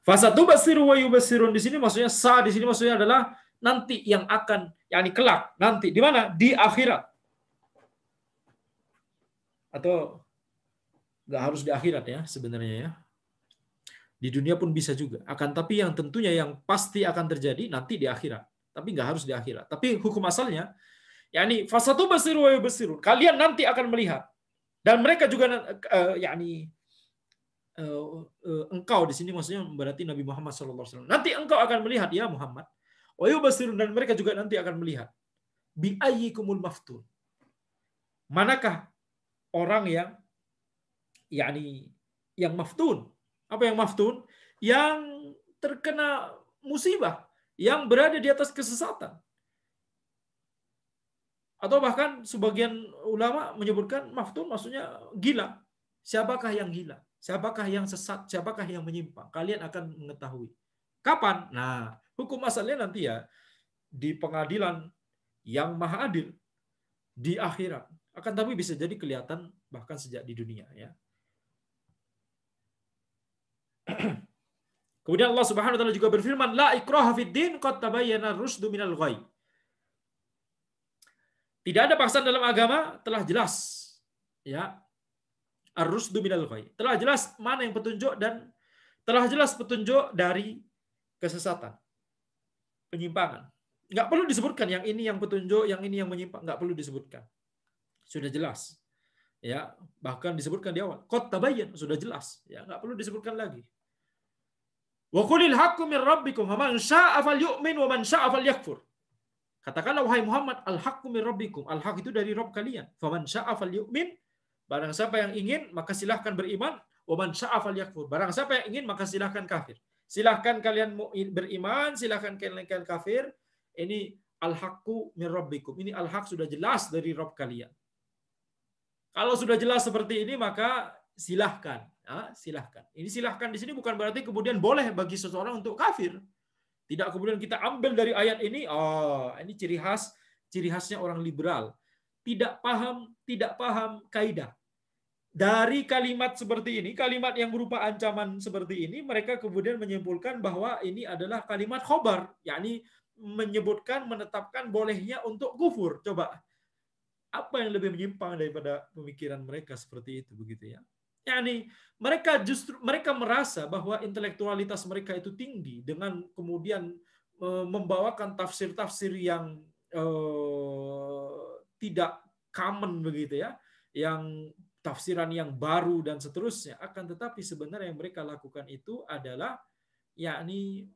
[SPEAKER 1] Fasatubasiru wa yubasirun, di sini maksudnya di sini maksudnya adalah nanti yang akan, yakni kelak, nanti di mana? Di akhirat. Atau enggak harus di akhirat ya sebenarnya ya. Di dunia pun bisa juga. Akan tapi yang tentunya yang pasti akan terjadi nanti di akhirat. Tapi enggak harus di akhirat. Tapi hukum asalnya yakni fasatubasiru wa yubasirun, kalian nanti akan melihat. Dan mereka juga yakni engkau di sini maksudnya berarti Nabi Muhammad SAW. Nanti engkau akan melihat ya Muhammad. Wa yubasirun, dan mereka juga nanti akan melihat. Bi ayyikumul maftun. Manakah orang yang yakni yang maftun? Apa yang maftun? Yang terkena musibah, yang berada di atas kesesatan. Atau bahkan sebagian ulama menyebutkan maftun maksudnya gila. Siapakah yang gila? Siapakah yang sesat? Siapakah yang menyimpang? Kalian akan mengetahui. Kapan? Nah, hukum asalnya nanti ya di pengadilan yang maha adil di akhirat. Akan tapi bisa jadi kelihatan bahkan sejak di dunia ya. Kemudian Allah Subhanahu wa taala juga berfirman, la ikraha fid din qad tabayyana ar-rusydu minal ghayy. Tidak ada paksaan dalam agama, telah jelas ya. Ar-rusydu minal ghayy. Telah jelas mana yang petunjuk dan telah jelas petunjuk dari kesesatan, penyimpangan. Enggak perlu disebutkan yang ini yang petunjuk, yang ini yang menyimpang, enggak perlu disebutkan. Sudah jelas. Ya, bahkan disebutkan di awal. Qad tabayyan, sudah jelas. Ya, enggak perlu disebutkan lagi. Wa qulil haqqu min rabbikum faman syaa'a falyu'min wa man syaa'a falyakfur. Katakanlah wahai Muhammad, al-haqqu min rabbikum. Al-haq itu dari Rabb kalian. Faman syaa'a falyu'min. Barang siapa yang ingin maka silahkan beriman. Wa man syaa'a falyakfur. Barang siapa yang ingin maka silahkan kafir. Silahkan kalian beriman, silahkan kalian kafir. Ini al-haqqu min rabbikum. Ini al-haq sudah jelas dari Rabb kalian. Kalau sudah jelas seperti ini maka silahkan. Silahkan. Ini silahkan di sini bukan berarti kemudian boleh bagi seseorang untuk kafir. Tidak kemudian kita ambil dari ayat ini, ini ciri khasnya orang liberal. Tidak paham kaidah. Dari kalimat seperti ini, kalimat yang berupa ancaman seperti ini, mereka kemudian menyimpulkan bahwa ini adalah kalimat khobar, yakni menyebutkan, menetapkan bolehnya untuk kufur. Coba, apa yang lebih menyimpang daripada pemikiran mereka seperti itu, begitu ya? Yani mereka merasa bahwa intelektualitas mereka itu tinggi dengan kemudian membawakan tafsir-tafsir yang tidak common begitu ya, yang tafsiran yang baru dan seterusnya. Akan tetapi sebenarnya yang mereka lakukan itu adalah yakni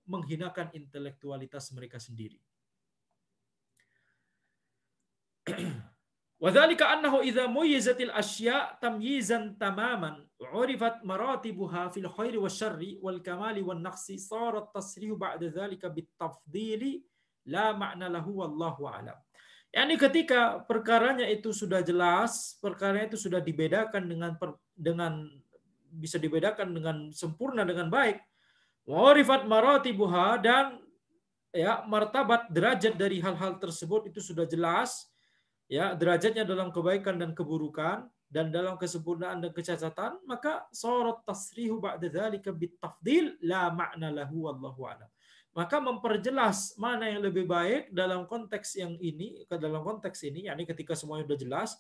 [SPEAKER 1] menghinakan intelektualitas mereka sendiri. وذلك أنه إذا ميزت الأشياء تمييزا تماما عرفت مراتبها في الخير والشر والكمال والنقص صار التصريح بعد ذلك بالتفضيل لا معنى له والله أعلم. Yani ketika perkaranya itu sudah jelas, perkaranya itu sudah dibedakan dengan bisa dibedakan dengan sempurna dengan baik, urifat maratibuha, dan ya martabat derajat dari hal-hal tersebut itu sudah jelas. Ya, derajatnya dalam kebaikan dan keburukan dan dalam kesempurnaan dan kecacatan, maka sarat tasrihu ba'da dzalika bitafdil la ma'na lahu wallahu a'lam. Maka memperjelas mana yang lebih baik dalam konteks yang ini, yakni ketika semuanya sudah jelas,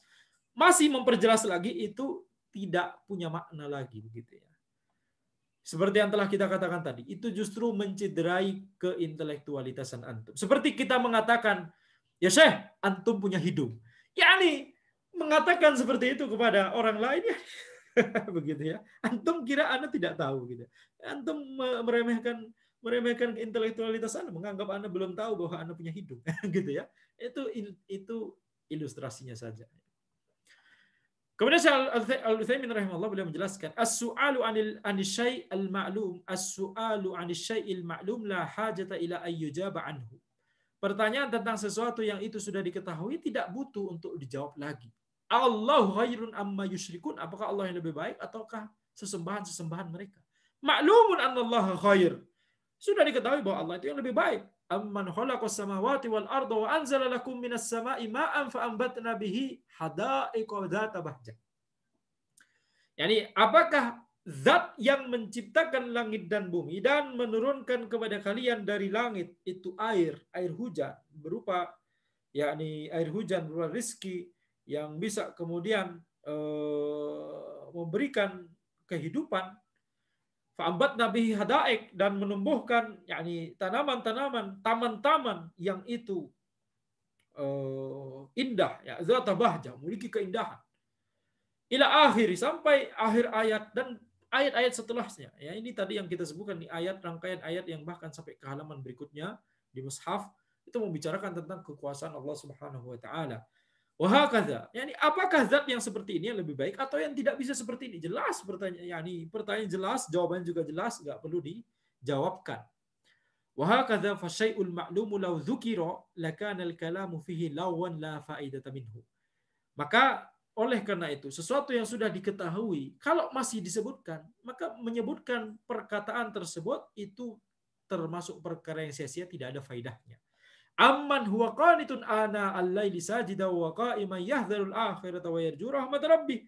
[SPEAKER 1] masih memperjelas lagi itu tidak punya makna lagi, begitu ya. Seperti yang telah kita katakan tadi, itu justru mencederai keintelektualitasan antum. Seperti kita mengatakan, ya Syekh, antum punya hidung. Yani mengatakan seperti itu kepada orang lain ya begitu ya. Antum kira Anda tidak tahu gitu. Antum meremehkan intelektualitas Anda, menganggap Anda belum tahu bahwa Anda punya hidung gitu ya. Itu ilustrasinya saja. Kemudian Al-Utsaimin rahimahullah beliau menjelaskan as-su'alu 'anil syai' al-ma'lum as-su'alu 'anil syai'il ma'lum la hajata ila ayyujaba anhu. Pertanyaan tentang sesuatu yang itu sudah diketahui tidak butuh untuk dijawab lagi. Allahu khairun amma yusyrikun. Apakah Allah yang lebih baik ataukah sesembahan-sesembahan mereka? Ma'lumun annallaha khair. Sudah diketahui bahwa Allah itu yang lebih baik. Amman khalaqas samawati wal arda wa anzala lakum minas sama'i ma'an fa ambatna bihi hada'iqa dzata bahjah. Yani apakah zat yang menciptakan langit dan bumi dan menurunkan kepada kalian dari langit itu air hujan berupa yakni air hujan berupa rizki yang bisa kemudian memberikan kehidupan, fa'ambatna bihi hada'iq, dan menumbuhkan yakni tanaman-tanaman, taman-taman yang itu indah, ya zata bahjah, memiliki keindahan. Ila akhiri, sampai akhir ayat dan ayat-ayat setelahnya. Ya, ini tadi yang kita sebutkan di ayat, rangkaian ayat yang bahkan sampai ke halaman berikutnya di mushaf itu membicarakan tentang kekuasaan Allah Subhanahu wa taala. Wa hakadha. Yani apakah zat yang seperti ini yang lebih baik atau yang tidak bisa seperti ini? Jelas pertanyaan, yani pertanyaan jelas, jawaban juga jelas, enggak perlu dijawabkan. Wa hakadha fa syai'ul ma'lumu law dzukira lakana al-kalamu fihi lawan la fa'idata minhu. Maka oleh karena itu, sesuatu yang sudah diketahui, kalau masih disebutkan, maka menyebutkan perkataan tersebut itu termasuk perkara yang sia-sia, tidak ada faidahnya. Amman huwa qanitun ana al-laili sajida wa qa'iman yahdharul akhirata wa yarju rahmat rabbih.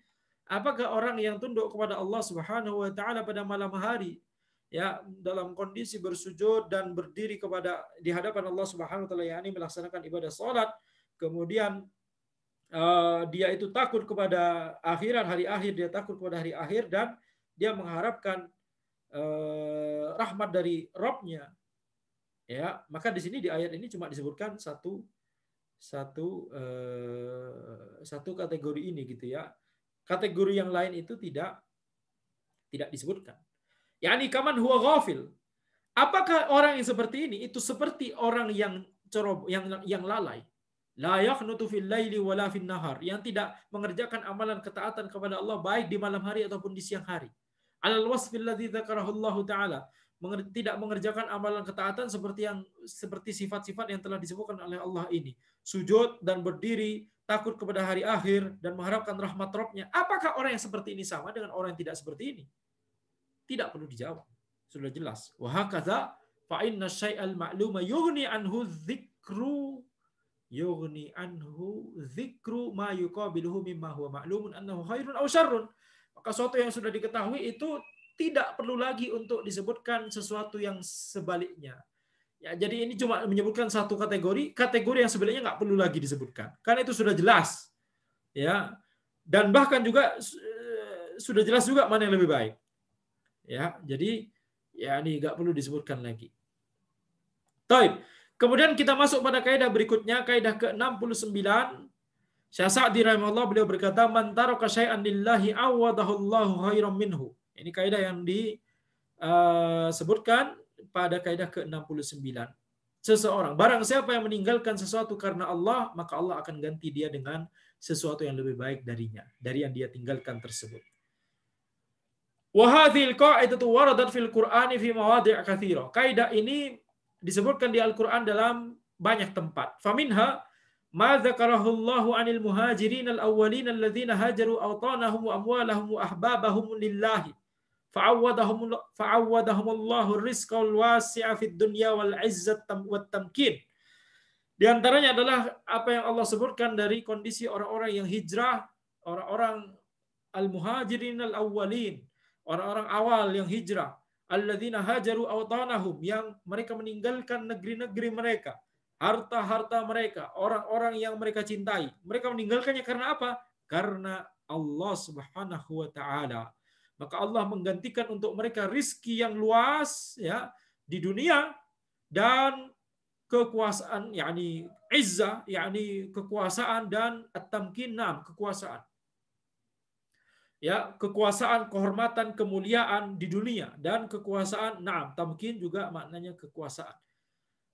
[SPEAKER 1] Apakah orang yang tunduk kepada Allah Subhanahu wa taala pada malam hari, ya, dalam kondisi bersujud dan berdiri kepada di hadapan Allah Subhanahu wa taala, yakni melaksanakan ibadah salat, kemudian dia itu takut kepada akhirat, hari akhir, dia takut kepada hari akhir dan dia mengharapkan rahmat dari Rabb-nya. Ya, maka di sini di ayat ini cuma disebutkan satu kategori ini gitu ya. Kategori yang lain itu tidak disebutkan. Yani kaman huwa ghafil. Apakah orang yang seperti ini itu seperti orang yang yang lalai? La yakhnutu fil laili wala fin nahar, yang tidak mengerjakan amalan ketaatan kepada Allah baik di malam hari ataupun di siang hari. Alal wasfil ladzi dzakarahu Allah taala, tidak mengerjakan amalan ketaatan seperti sifat-sifat yang telah disebutkan oleh Allah ini. Sujud dan berdiri, takut kepada hari akhir dan mengharapkan rahmat Rabb-Nya. Apakah orang yang seperti ini sama dengan orang yang tidak seperti ini? Tidak perlu dijawab. Sudah jelas. Wa hakadza fa inna syai'al ma'luma yughni anhu dzikru ma yuqabiluhu mimma huwa ma'lumun annahu khairun aw syarrun. Maka sesuatu yang sudah diketahui itu tidak perlu lagi untuk disebutkan sesuatu yang sebaliknya. Ya, jadi ini cuma menyebutkan satu kategori yang sebenarnya nggak perlu lagi disebutkan. Karena itu sudah jelas. Ya. Dan bahkan juga sudah jelas juga mana yang lebih baik. Ya, jadi ya ini nggak perlu disebutkan lagi. Taib. Kemudian kita masuk pada kaidah berikutnya, kaidah ke-69. Syekh Sa'di rahimahullah beliau berkata, "Man taraka syai'an lillahi awadahu Allahu khairan minhu." Ini kaidah yang disebutkan pada kaidah ke-69. Seseorang, barang siapa yang meninggalkan sesuatu karena Allah, maka Allah akan ganti dia dengan sesuatu yang lebih baik darinya, dari yang dia tinggalkan tersebut. Wa hadhil qa'idatu waradat fil Qur'ani fi mawadhi' katsira. Kaidah ini disebutkan di Al-Qur'an dalam banyak tempat. Faminha ma dzakarahu Allahu 'anil muhajirin al-awwalin alladzina hajaru awtanahum wa amwalahum wa ahbabahum lillahi. Fa'awwadahum Allahu rizqal wasi'a fid dunya wal 'izzat wat tamkin. Di antaranya adalah apa yang Allah sebutkan dari kondisi orang-orang yang hijrah, orang-orang al-muhajirin al-awwalin, orang-orang awal yang hijrah, alladzina hajaru awtanahum, yang mereka meninggalkan negeri-negeri mereka, harta-harta mereka, orang-orang yang mereka cintai. Mereka meninggalkannya karena apa? Karena Allah Subhanahu wa taala. Maka Allah menggantikan untuk mereka rizki yang luas ya di dunia dan kekuasaan, yakni izzah, yakni kekuasaan, dan at-tamkin, kekuasaan. Ya, kekuasaan, kehormatan, kemuliaan di dunia, dan kekuasaan, tamkin juga maknanya kekuasaan.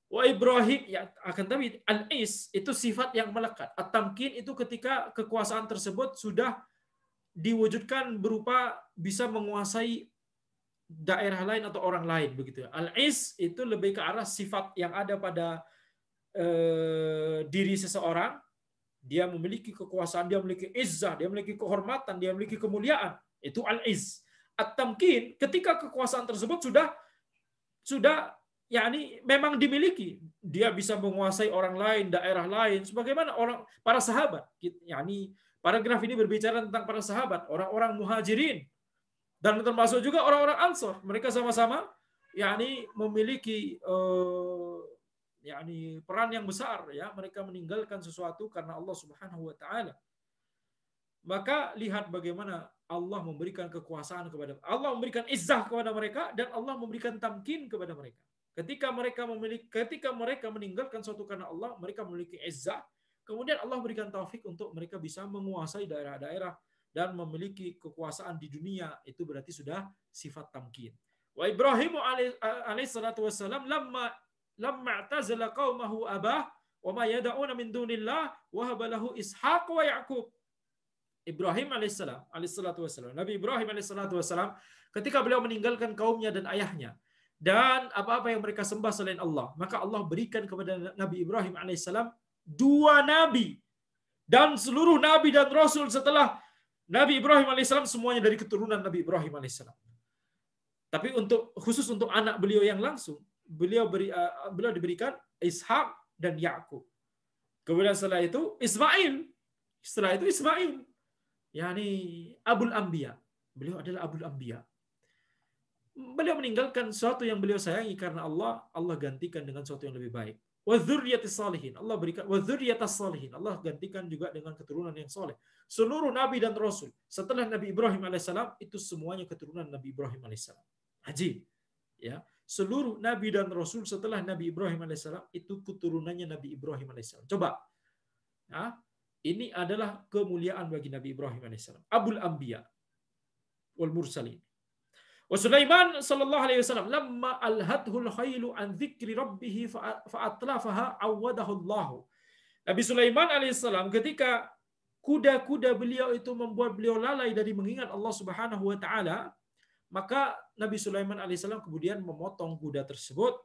[SPEAKER 1] Wa Ibrahim, ya akan tapi al-is itu sifat yang melekat. At-tamkin itu ketika kekuasaan tersebut sudah diwujudkan berupa bisa menguasai daerah lain atau orang lain begitu. Al-is itu lebih ke arah sifat yang ada pada diri seseorang. Dia memiliki kekuasaan, dia memiliki izzah, dia memiliki kehormatan, dia memiliki kemuliaan. Itu al-iz. At-tamkin ketika kekuasaan tersebut sudah yakni memang dimiliki. Dia bisa menguasai orang lain, daerah lain sebagaimana para sahabat. Yakni paragraf ini berbicara tentang para sahabat, orang-orang muhajirin, dan termasuk juga orang-orang Ansor. Mereka sama-sama yakni memiliki yakni peran yang besar ya. Mereka meninggalkan sesuatu karena Allah Subhanahu wa taala. Maka lihat bagaimana Allah memberikan kekuasaan kepada mereka. Allah memberikan izzah kepada mereka dan Allah memberikan tamkin kepada mereka. Ketika mereka meninggalkan sesuatu karena Allah, mereka memiliki izzah. Kemudian Allah berikan taufik untuk mereka bisa menguasai daerah-daerah dan memiliki kekuasaan di dunia. Itu berarti sudah sifat tamkin. Wa Ibrahim alaihi salatu wassalam lamma i'tazala qaumahu abah wa ma yad'una min dunillah wa haba lahu Ishaq wa Yaqub. Ibrahim alaihissalam, Nabi Ibrahim alaihissalam, ketika beliau meninggalkan kaumnya dan ayahnya dan apa-apa yang mereka sembah selain Allah, maka Allah berikan kepada Nabi Ibrahim alaihissalam 2 nabi, dan seluruh nabi dan rasul setelah Nabi Ibrahim alaihissalam semuanya dari keturunan Nabi Ibrahim alaihissalam. Tapi khusus untuk anak beliau yang langsung, beliau diberikan Ishak dan Yakub. Kemudian setelah itu Ismail. Yani Abul Anbiya. Beliau adalah Abul Anbiya. Beliau meninggalkan sesuatu yang beliau sayangi karena Allah gantikan dengan sesuatu yang lebih baik. Wa dzurriyyatis salihin. Allah berikan wa dzurriyyatas salihin. Allah gantikan juga dengan keturunan yang soleh. Seluruh nabi dan rasul setelah Nabi Ibrahim alaihissalam itu semuanya keturunan Nabi Ibrahim alaihissalam. Haji. Ya, seluruh nabi dan rasul setelah Nabi Ibrahim alaihissalam itu keturunannya Nabi Ibrahim alaihissalam. Coba. Ya, ini adalah kemuliaan bagi Nabi Ibrahim alaihissalam. Abul Anbiya wal Mursalin. Wa Sulaiman sallallahu alaihi wasallam lamma alhathul khailu an dzikri rabbih fa atlafaha awadahu Allah. Nabi Sulaiman alaihissalam ketika kuda-kuda beliau itu membuat beliau lalai dari mengingat Allah Subhanahu wa taala, maka Nabi Sulaiman alaihissalam kemudian memotong kuda tersebut,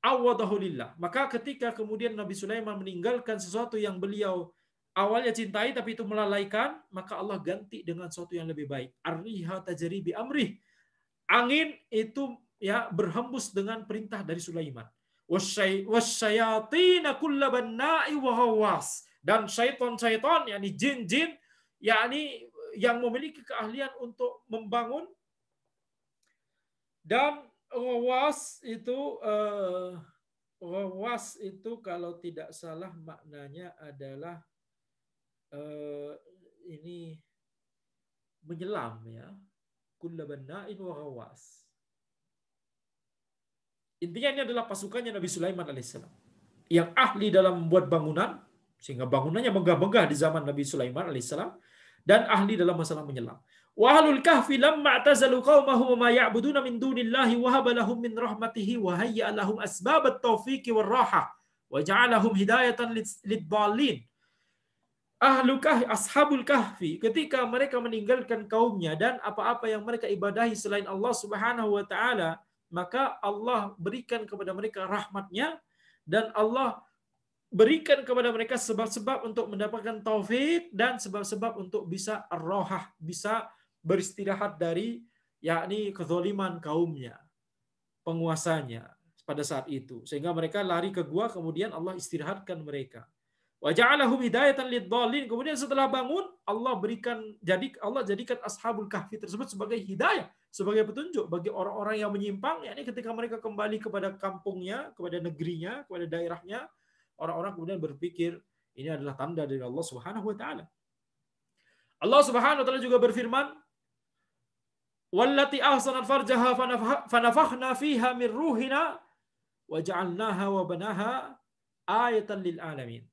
[SPEAKER 1] awadahu lillah. Maka ketika kemudian Nabi Sulaiman meninggalkan sesuatu yang beliau awalnya cintai tapi itu melalaikan, maka Allah ganti dengan sesuatu yang lebih baik. Ar-riha tajri bi amrih. Angin itu ya berhembus dengan perintah dari Sulaiman. Wasyayatina kulla banna'i wa ghawwas. Dan syaitan-syaitan, yakni jin-jin, yakni yang memiliki keahlian untuk membangun. Dan ghawwas itu kalau tidak salah maknanya adalah ini menyelam ya. Kulla banna'in wa ghawwas. Intinya ini adalah pasukannya Nabi Sulaiman alaihissalam yang ahli dalam membuat bangunan sehingga bangunannya megah-megah di zaman Nabi Sulaiman alaihissalam dan ahli dalam masalah menyelam. Wa ahlul kahfi lamma i'tazalu qaumahum wa ma ya'buduna min dunillahi wa haba lahum min rahmatihi wa hayya lahum asbabat taufiqi war rahah wa ja'alahum hidayatan lid-dallin. Ashabul kahfi ketika mereka meninggalkan kaumnya dan apa-apa yang mereka ibadahi selain Allah Subhanahu wa taala, maka Allah berikan kepada mereka rahmatnya dan Allah berikan kepada mereka sebab-sebab untuk mendapatkan taufik dan sebab-sebab untuk bisa ar-rahah, bisa beristirahat dari yakni kezaliman kaumnya, penguasanya pada saat itu, sehingga mereka lari ke gua kemudian Allah istirahatkan mereka. Wa ja'alahum hidayatan lid-dallin. Kemudian setelah bangun Allah jadikan ashabul kahfi tersebut sebagai hidayah, sebagai petunjuk bagi orang-orang yang menyimpang, yakni ketika mereka kembali kepada kampungnya, kepada negerinya, kepada daerahnya, orang-orang kemudian berpikir ini adalah tanda dari Allah Subhanahu wa taala. Allah Subhanahu wa taala juga berfirman, "Wallati ahsanat farjaha fanafakhna fiha min ruhina wa ja'alnaha wa banaha ayatan lil alamin."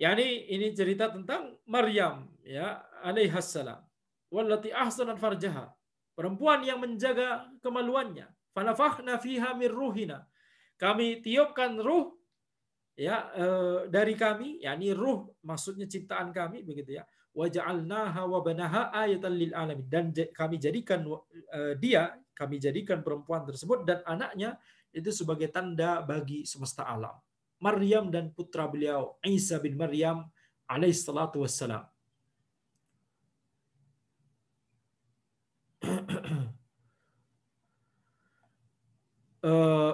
[SPEAKER 1] Yani ini cerita tentang Maryam ya alaihassalam. Wallati ahsanat farjaha, perempuan yang menjaga kemaluannya. Fanafakhna fiha min ruhina, kami tiupkan ruh ya dari kami, yakni ruh maksudnya ciptaan kami begitu ya. Wa ja'alnaha wa banaha ayatan lil alamin, dan kami jadikan kami jadikan perempuan tersebut dan anaknya itu sebagai tanda bagi semesta alam. Maryam dan putra beliau Isa bin Maryam alaihissalatu wassalam.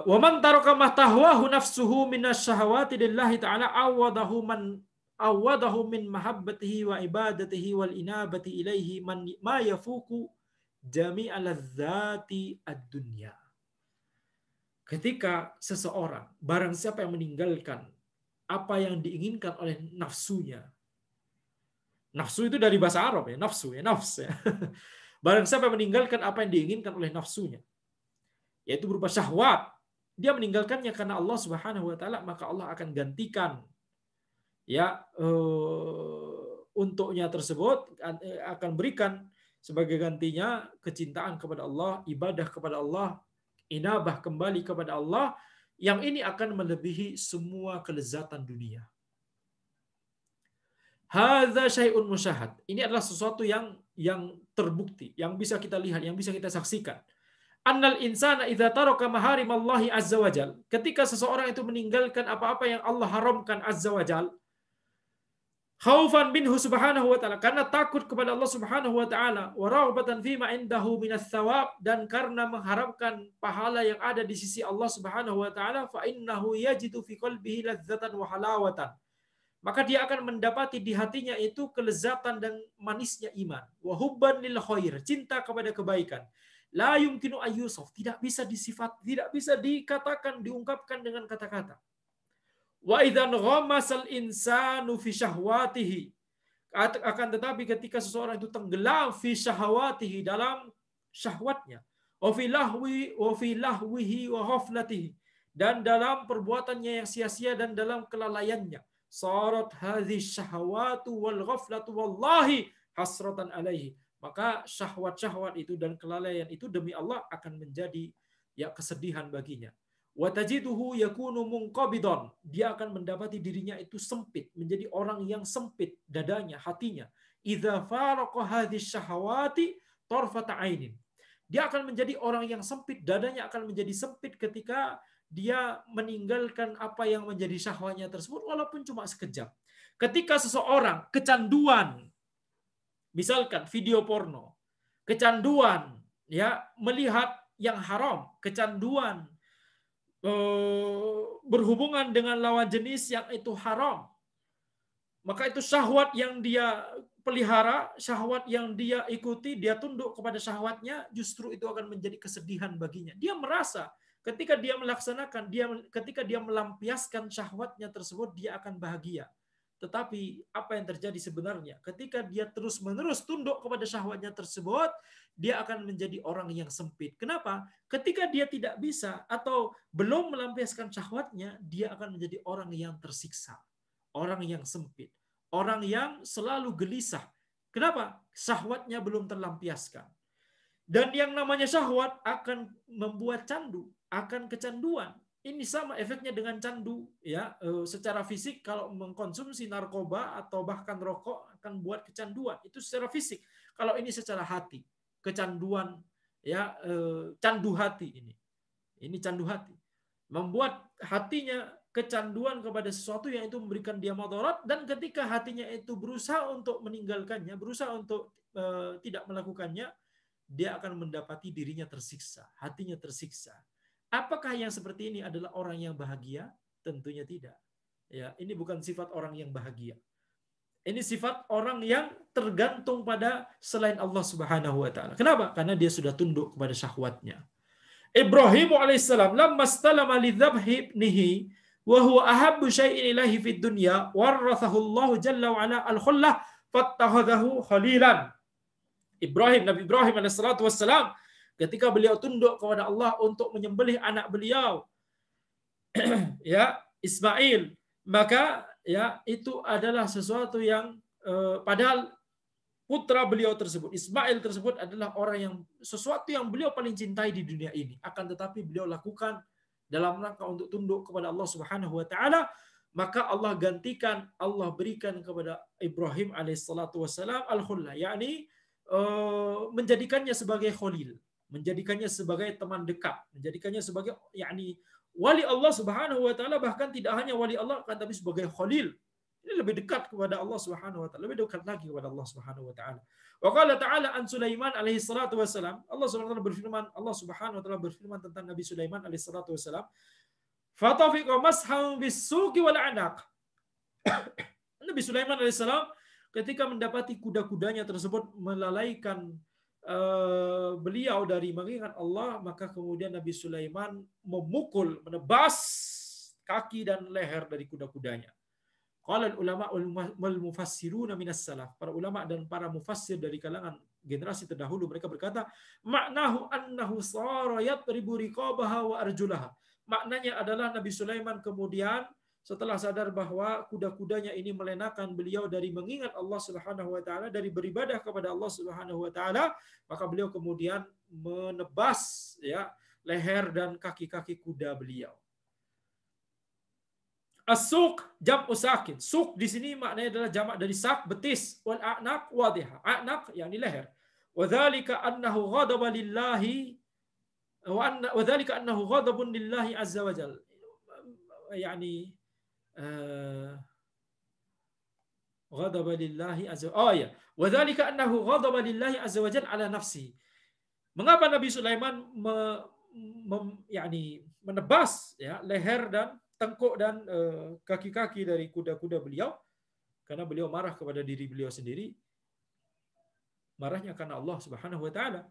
[SPEAKER 1] Wa man taraka ma tahwahu nafsuhu minasyahawati lillahi ta'ala awadahu min mahabbatihi wa ibadatihi wal inabati ilaihi ma yafuku jami'al ladzati ad-dunya. Ketika seseorang, barang siapa yang meninggalkan apa yang diinginkan oleh nafsunya. Nafsu itu dari bahasa Arab ya, nafsu ya, nafs ya. Barang siapa yang meninggalkan apa yang diinginkan oleh nafsunya, yaitu berupa syahwat, dia meninggalkannya karena Allah Subhanahu wa taala, maka Allah akan gantikan ya untuknya tersebut, akan berikan sebagai gantinya kecintaan kepada Allah, ibadah kepada Allah, inabah kembali kepada Allah, yang ini akan melebihi semua kelezatan dunia. Hadza syai'un musyahad. Ini adalah sesuatu yang terbukti, yang bisa kita lihat, yang bisa kita saksikan. Annal insana idza taraka maharimallahi azza wajal. Ketika seseorang itu meninggalkan apa-apa yang Allah haramkan azza wajal, khaufan minhu subhanahu wa ta'ala, karena takut kepada Allah Subhanahu wa ta'ala, wa raghbatan fima indahu minas thawab, dan karena mengharapkan pahala yang ada di sisi Allah Subhanahu wa ta'ala, fa innahu yajidu fi qalbihi ladzatan wa halawatan. Maka dia akan mendapati di hatinya itu kelezatan dan manisnya iman. Wa hubban lil khair, cinta kepada kebaikan. La yumkinu ayyusaf, tidak bisa disifat, tidak bisa dikatakan, diungkapkan dengan kata-kata. Wa idzan ghamasal insanu fi syahwatihi, akan tetapi ketika seseorang itu tenggelam fi syahwatihi, dalam syahwatnya, wa fi lahwihi wa ghaflatihi, dan dalam perbuatannya yang sia-sia dan dalam kelalaiannya, sarat hadhihi syahwatu wal ghaflatu wallahi hasratan alaihi, maka syahwat-syahwat itu dan kelalaian itu demi Allah akan menjadi ya kesedihan baginya. Wa tajiduhu yakunu munqabidan. Dia akan mendapati dirinya itu sempit, menjadi orang yang sempit dadanya, hatinya. Idza faraqa hadhihi syahawati tarfata ainin. Dia akan menjadi orang yang sempit, dadanya akan menjadi sempit ketika dia meninggalkan apa yang menjadi syahwatnya tersebut walaupun cuma sekejap. Ketika seseorang kecanduan, misalkan video porno, kecanduan ya melihat yang haram, kecanduan berhubungan dengan lawan jenis yang itu haram, maka itu syahwat yang dia pelihara, syahwat yang dia ikuti, dia tunduk kepada syahwatnya, justru itu akan menjadi kesedihan baginya. Dia merasa ketika dia melaksanakan, ketika dia melampiaskan syahwatnya tersebut, dia akan bahagia. Tetapi apa yang terjadi sebenarnya? Ketika dia terus-menerus tunduk kepada syahwatnya tersebut, dia akan menjadi orang yang sempit. Kenapa? Ketika dia tidak bisa atau belum melampiaskan syahwatnya, dia akan menjadi orang yang tersiksa, orang yang sempit, orang yang selalu gelisah. Kenapa? Syahwatnya belum terlampiaskan. Dan yang namanya syahwat akan membuat candu, akan kecanduan. Ini sama efeknya dengan candu, ya. Secara fisik kalau mengkonsumsi narkoba atau bahkan rokok akan buat kecanduan. Itu secara fisik. Kalau ini secara hati, kecanduan, ya, candu hati ini. Ini candu hati. Membuat hatinya kecanduan kepada sesuatu yang itu memberikan dia madarat, dan ketika hatinya itu berusaha untuk meninggalkannya, berusaha untuk tidak melakukannya, dia akan mendapati dirinya tersiksa, hatinya tersiksa. Apakah yang seperti ini adalah orang yang bahagia? Tentunya tidak. Ya, ini bukan sifat orang yang bahagia. Ini sifat orang yang tergantung pada selain Allah Subhanahu wa taala. Kenapa? Karena dia sudah tunduk kepada syahwatnya. Ibrahim alaihissalam lamma istalama lidzabhi ibnihi wa huwa ahabbu syai'in ilahi fid dunya warathahu Allah jalla wa ala al-khullah fattakhadhahu khalilan. Nabi Ibrahim alaihissalatu wassalam, ketika beliau tunduk kepada Allah untuk menyembelih anak beliau ya Ismail, maka ya itu adalah sesuatu yang padahal putra beliau tersebut, Ismail tersebut adalah orang yang sesuatu yang beliau paling cintai di dunia ini, akan tetapi beliau lakukan dalam rangka untuk tunduk kepada Allah Subhanahu wa taala, maka Allah gantikan, Allah berikan kepada Ibrahim alaihissalatu wassalam al-khullah, yakni menjadikannya sebagai khalil, menjadikannya sebagai teman dekat, menjadikannya sebagai yakni wali Allah Subhanahu wa taala, bahkan tidak hanya wali Allah kan, tapi sebagai khalil. Ini lebih dekat kepada Allah Subhanahu wa taala, lebih dekat lagi kepada Allah Subhanahu wa taala. Wa qala ta'ala an Sulaiman alaihi salatu wassalam, Allah Subhanahu wa taala berfirman tentang Nabi Sulaiman alaihi salatu wassalam, fatafiqa mashan bis-suqi wal anaq. Nabi Sulaiman alaihissalam ketika mendapati kuda-kudanya tersebut melalaikan beliau dari mengingat Allah, maka kemudian Nabi Sulaiman memukul, menebas kaki dan leher dari kuda-kudanya. Qala ulama wal mufassiruna minas salaf, para ulama dan para mufassir dari kalangan generasi terdahulu, mereka berkata, maknahu annahu sara yatribu riqabaha wa arjulaha. Maknanya adalah Nabi Sulaiman kemudian setelah sadar bahwa kuda-kudanya ini melenakan beliau dari mengingat Allah Subhanahu wa taala, dari beribadah kepada Allah Subhanahu wa taala, maka beliau kemudian menebas ya leher dan kaki-kaki kuda beliau. As-suq jam'u sakin. Suq di sini maknanya adalah jamak dari sak, betis, wal a'naq wadhiha. A'naq yakni leher. Wa dzalika annahu ghadaba lillahi wa dzalika annahu ghadabun lillahi azza wa jalla. Yani ghadaba lillahi azza wa dzalika annahu ghadaba lillahi azza wa jalla ala nafsi. Mengapa Nabi Sulaiman menebas ya leher dan tengkuk dan kaki-kaki dari kuda-kuda beliau? Karena beliau marah kepada diri beliau sendiri. Marahnya karena Allah Subhanahu wa taala.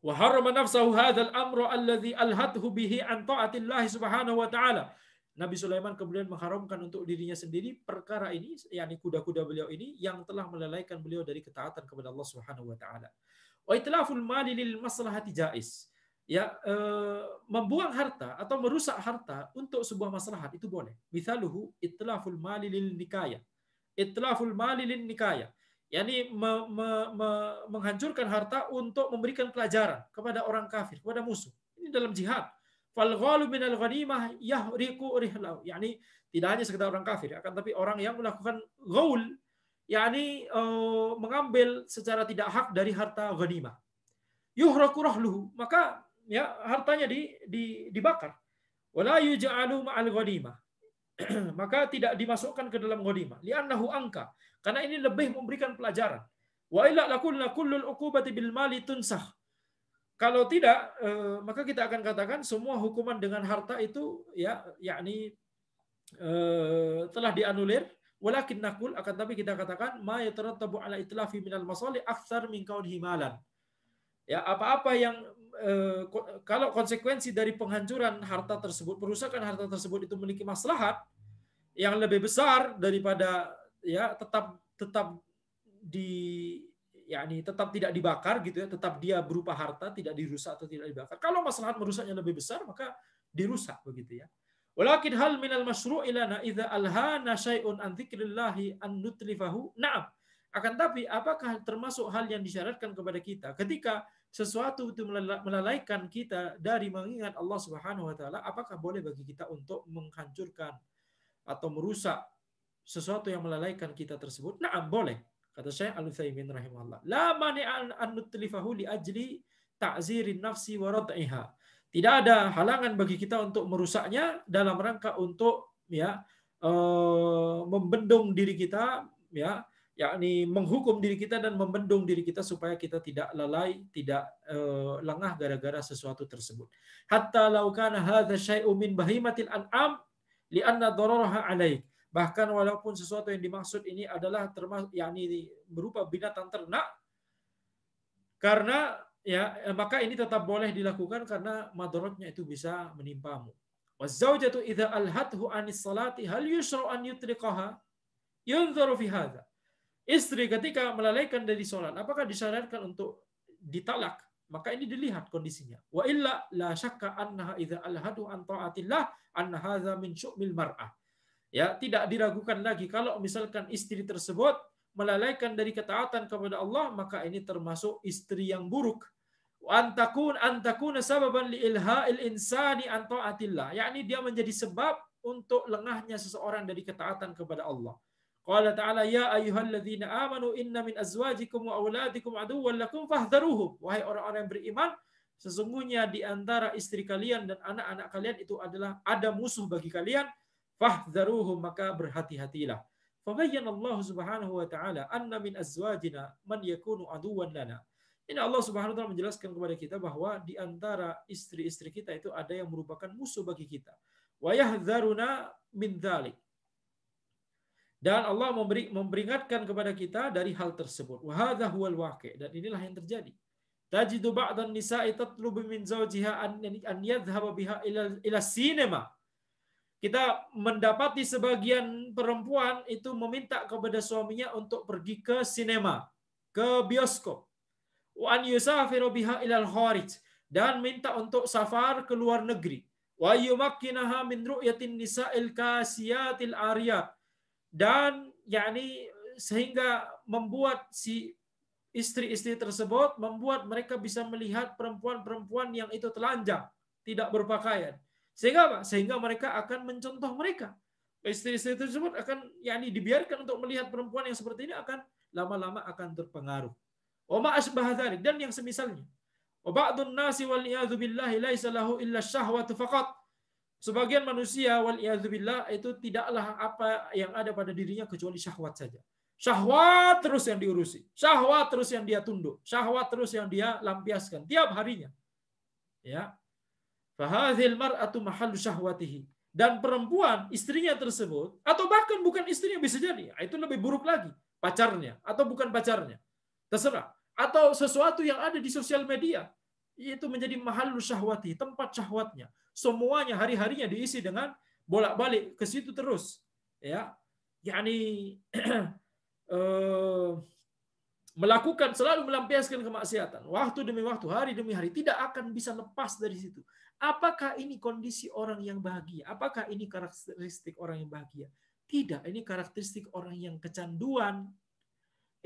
[SPEAKER 1] Wa harrama nafsahu hadzal amra alladhi alhathu bihi an ta'atillah Subhanahu wa taala. Nabi Sulaiman kemudian mengharamkan untuk dirinya sendiri perkara ini, yakni kuda-kuda beliau ini yang telah melalaikan beliau dari ketaatan kepada Allah Subhanahu wa taala. Wa itlaful mali lil maslahati jaiz. Ya, membuang harta atau merusak harta untuk sebuah maslahat itu boleh. Mithaluhu itlaful mali lil nikaya. Itlaful mali lil nikaya. yakni menghancurkan harta untuk memberikan pelajaran kepada orang kafir, kepada musuh. Ini dalam jihad. Fal ghalu minal ghanimah yahriqu rihlau. Yani tidak hanya sekedar orang kafir, akan tapi orang yang melakukan ghaul, yakni mengambil secara tidak hak dari harta ghanimah. Yuhraqu rahluhu, maka ya hartanya dibakar. Wala yuj'alu ma'al ghanimah. Maka tidak dimasukkan ke dalam ghanimah. Li'annahu angka. Karena ini lebih memberikan pelajaran. Wa illa lakunna kullul uqubati bil mali tunsah. Kalau tidak, maka kita akan katakan semua hukuman dengan harta itu ya yakni telah dianulir. Walakin nakul, akan tapi kita katakan ma yatarattabu ala itlafi minal masalih aktsar min kaunihi malan. Ya, apa-apa yang kalau konsekuensi dari penghancuran harta tersebut, perusakan harta tersebut itu memiliki maslahat yang lebih besar daripada ya tetap tetap tidak dibakar gitu ya, tetap dia berupa harta, tidak dirusak atau tidak dibakar. Kalau maslahat merusaknya lebih besar, maka dirusak begitu ya. Walakin hal minal masyru'i lana idza alhana syai'un an dzikrillahi an nutlifahu. Na'am. Akan tapi apakah termasuk hal yang disyaratkan kepada kita ketika sesuatu itu melalaikan kita dari mengingat Allah Subhanahu wa taala, apakah boleh bagi kita untuk menghancurkan atau merusak sesuatu yang melalaikan kita tersebut? Na'am, boleh. Kata Syekh Al-Utsaimin rahimahullah. La mani'an an nutlifahu li ajli ta'zirin nafsi wa rad'iha. Tidak ada halangan bagi kita untuk merusaknya dalam rangka untuk ya membendung diri kita ya, yakni menghukum diri kita dan membendung diri kita supaya kita tidak lalai, tidak lengah gara-gara sesuatu tersebut. Hatta law kana hadza syai'un min bahimatil an'am li'anna dararaha 'alaik. Bahkan walaupun sesuatu yang dimaksud ini adalah termasuk yakni berupa binatang ternak, karena ya maka ini tetap boleh dilakukan karena madaratnya itu bisa menimpamu. Wazaujatu idza alhathu anis salati hal yusra an yutriqaha yunzaru fi hadza. Istri ketika melalaikan dari sholat, apakah disyaratkan untuk ditalak? Maka ini dilihat kondisinya. Wa illa la syakka annaha idza alhadu an taatillah anna hadza min syu'mil mar'ah. Ya, tidak diragukan lagi kalau misalkan istri tersebut melalaikan dari ketaatan kepada Allah, maka ini termasuk istri yang buruk. Wa antakuna sababan li ilha'il insani an taatillah. Yakni dia menjadi sebab untuk lengahnya seseorang dari ketaatan kepada Allah. Qala ta'ala ya ayyuhalladzina amanu inna min azwajikum wa auladikum aduwwan lakum fahdharuhum. Wahai orang-orang yang beriman, sesungguhnya di antara istri kalian dan anak-anak kalian itu adalah ada musuh bagi kalian, fahdharuhum, maka berhati-hatilah. Fabayyana Allah Subhanahu wa taala anna min azwajina man yakunu aduwwan lana. Ini Allah Subhanahu wa taala menjelaskan kepada kita bahwa di antara istri-istri kita itu ada yang merupakan musuh bagi kita. Wa yahdharuna min dzalik. Dan Allah memperingatkan kepada kita dari hal tersebut. Wa hadza huwal waqi', dan inilah yang terjadi. Tajidu ba'dhan nisa'i tatlubu min zawjiha an yadhhaba biha ila sinema. Kita mendapati sebagian perempuan itu meminta kepada suaminya untuk pergi ke sinema, ke bioskop. Wa an yusafiru biha ila al-kharij, dan minta untuk safar ke luar negeri. Wa yumakkinaha min ru'yatin nisa'il kasiyatil ariyat, dan yakni sehingga membuat si istri-istri tersebut, membuat mereka bisa melihat perempuan-perempuan yang itu telanjang, tidak berpakaian. Sehingga apa? Sehingga mereka akan mencontoh mereka. Istri-istri tersebut akan yakni dibiarkan untuk melihat perempuan yang seperti ini, akan lama-lama akan terpengaruh. Wa ma asbah dzalik, dan yang semisalnya. Wa ba'dun nasi wal iyadzu billahi laisa lahu illa syahwatu faqat. Sebagian manusia wal iyadzubillah itu tidaklah apa yang ada pada dirinya kecuali syahwat saja. Syahwat terus yang diurusi, syahwat terus yang dia tunduk, syahwat terus yang dia lampiaskan tiap harinya. Ya. Fahadhil mar'atu mahallu syahwatihi. Dan perempuan, istrinya tersebut, atau bahkan bukan istrinya bisa jadi, itu lebih buruk lagi, pacarnya atau bukan pacarnya. Terserah. Atau sesuatu yang ada di sosial media, itu menjadi mahallu syahwati, tempat syahwatnya. Semuanya hari-harinya diisi dengan bolak-balik ke situ terus. Ya. yakni melakukan, selalu melampiaskan kemaksiatan. Waktu demi waktu, hari demi hari, tidak akan bisa lepas dari situ. Apakah ini kondisi orang yang bahagia? Apakah ini karakteristik orang yang bahagia? Tidak, ini karakteristik orang yang kecanduan.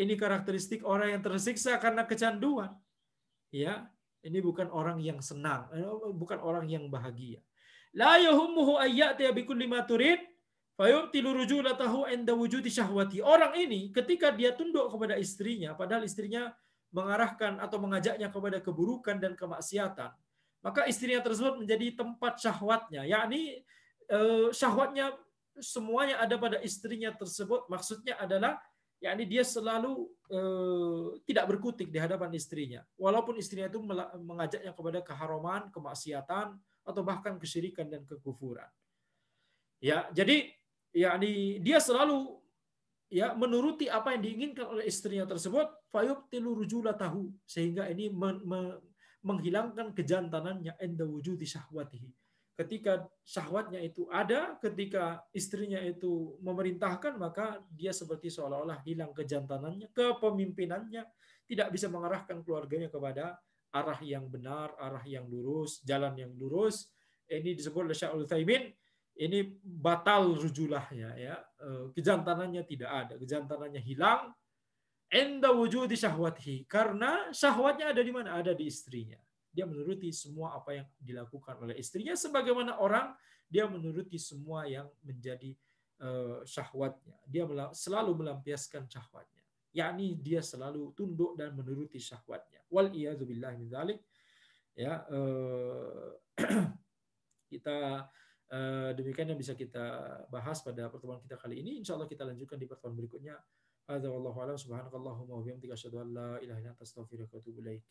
[SPEAKER 1] Ini karakteristik orang yang tersiksa karena kecanduan. Ya, ini bukan orang yang senang, bukan orang yang bahagia. La yahummuhu ayyatiya bikulli ma turid fayubtilu rujulatahu inda wujudi syahwati. Orang ini ketika dia tunduk kepada istrinya, padahal istrinya mengarahkan atau mengajaknya kepada keburukan dan kemaksiatan, maka istrinya tersebut menjadi tempat syahwatnya, yakni syahwatnya semuanya ada pada istrinya tersebut. Maksudnya adalah yakni dia selalu tidak berkutik di hadapan istrinya, walaupun istrinya itu mengajaknya kepada keharaman, kemaksiatan, atau bahkan kesyirikan dan kekufuran. Ya, jadi yakni dia selalu ya menuruti apa yang diinginkan oleh istrinya tersebut, fayubtilu rujulatahu, sehingga ini menghilangkan kejantanannya inda wujudi syahwatihi. Ketika syahwatnya itu ada, ketika istrinya itu memerintahkan, maka dia seperti seolah-olah hilang kejantanannya, kepemimpinannya, tidak bisa mengarahkan keluarganya kepada arah yang benar, arah yang lurus, jalan yang lurus. Ini disebut oleh Syekh Utsaimin, ini batal rujulahnya, ya, kejantanannya tidak ada, kejantanannya hilang. Enda wujudi syahwatihi, karena syahwatnya ada di mana? Ada di istrinya. Dia menuruti semua apa yang dilakukan oleh istrinya, sebagaimana orang dia menuruti semua yang menjadi syahwatnya. Dia selalu melampiaskan syahwatnya, yakni dia selalu tunduk dan menuruti syahwatnya. Wal iyadzu billahi min dzalik. Ya, kita demikian yang bisa kita bahas pada pertemuan kita kali ini. Insya Allah kita lanjutkan di pertemuan berikutnya. Hadza wallahu a'lam, subhanakallahumma wa bihamdika asyhadu an la ilaha illa anta astaghfiruka wa atubu ilaik.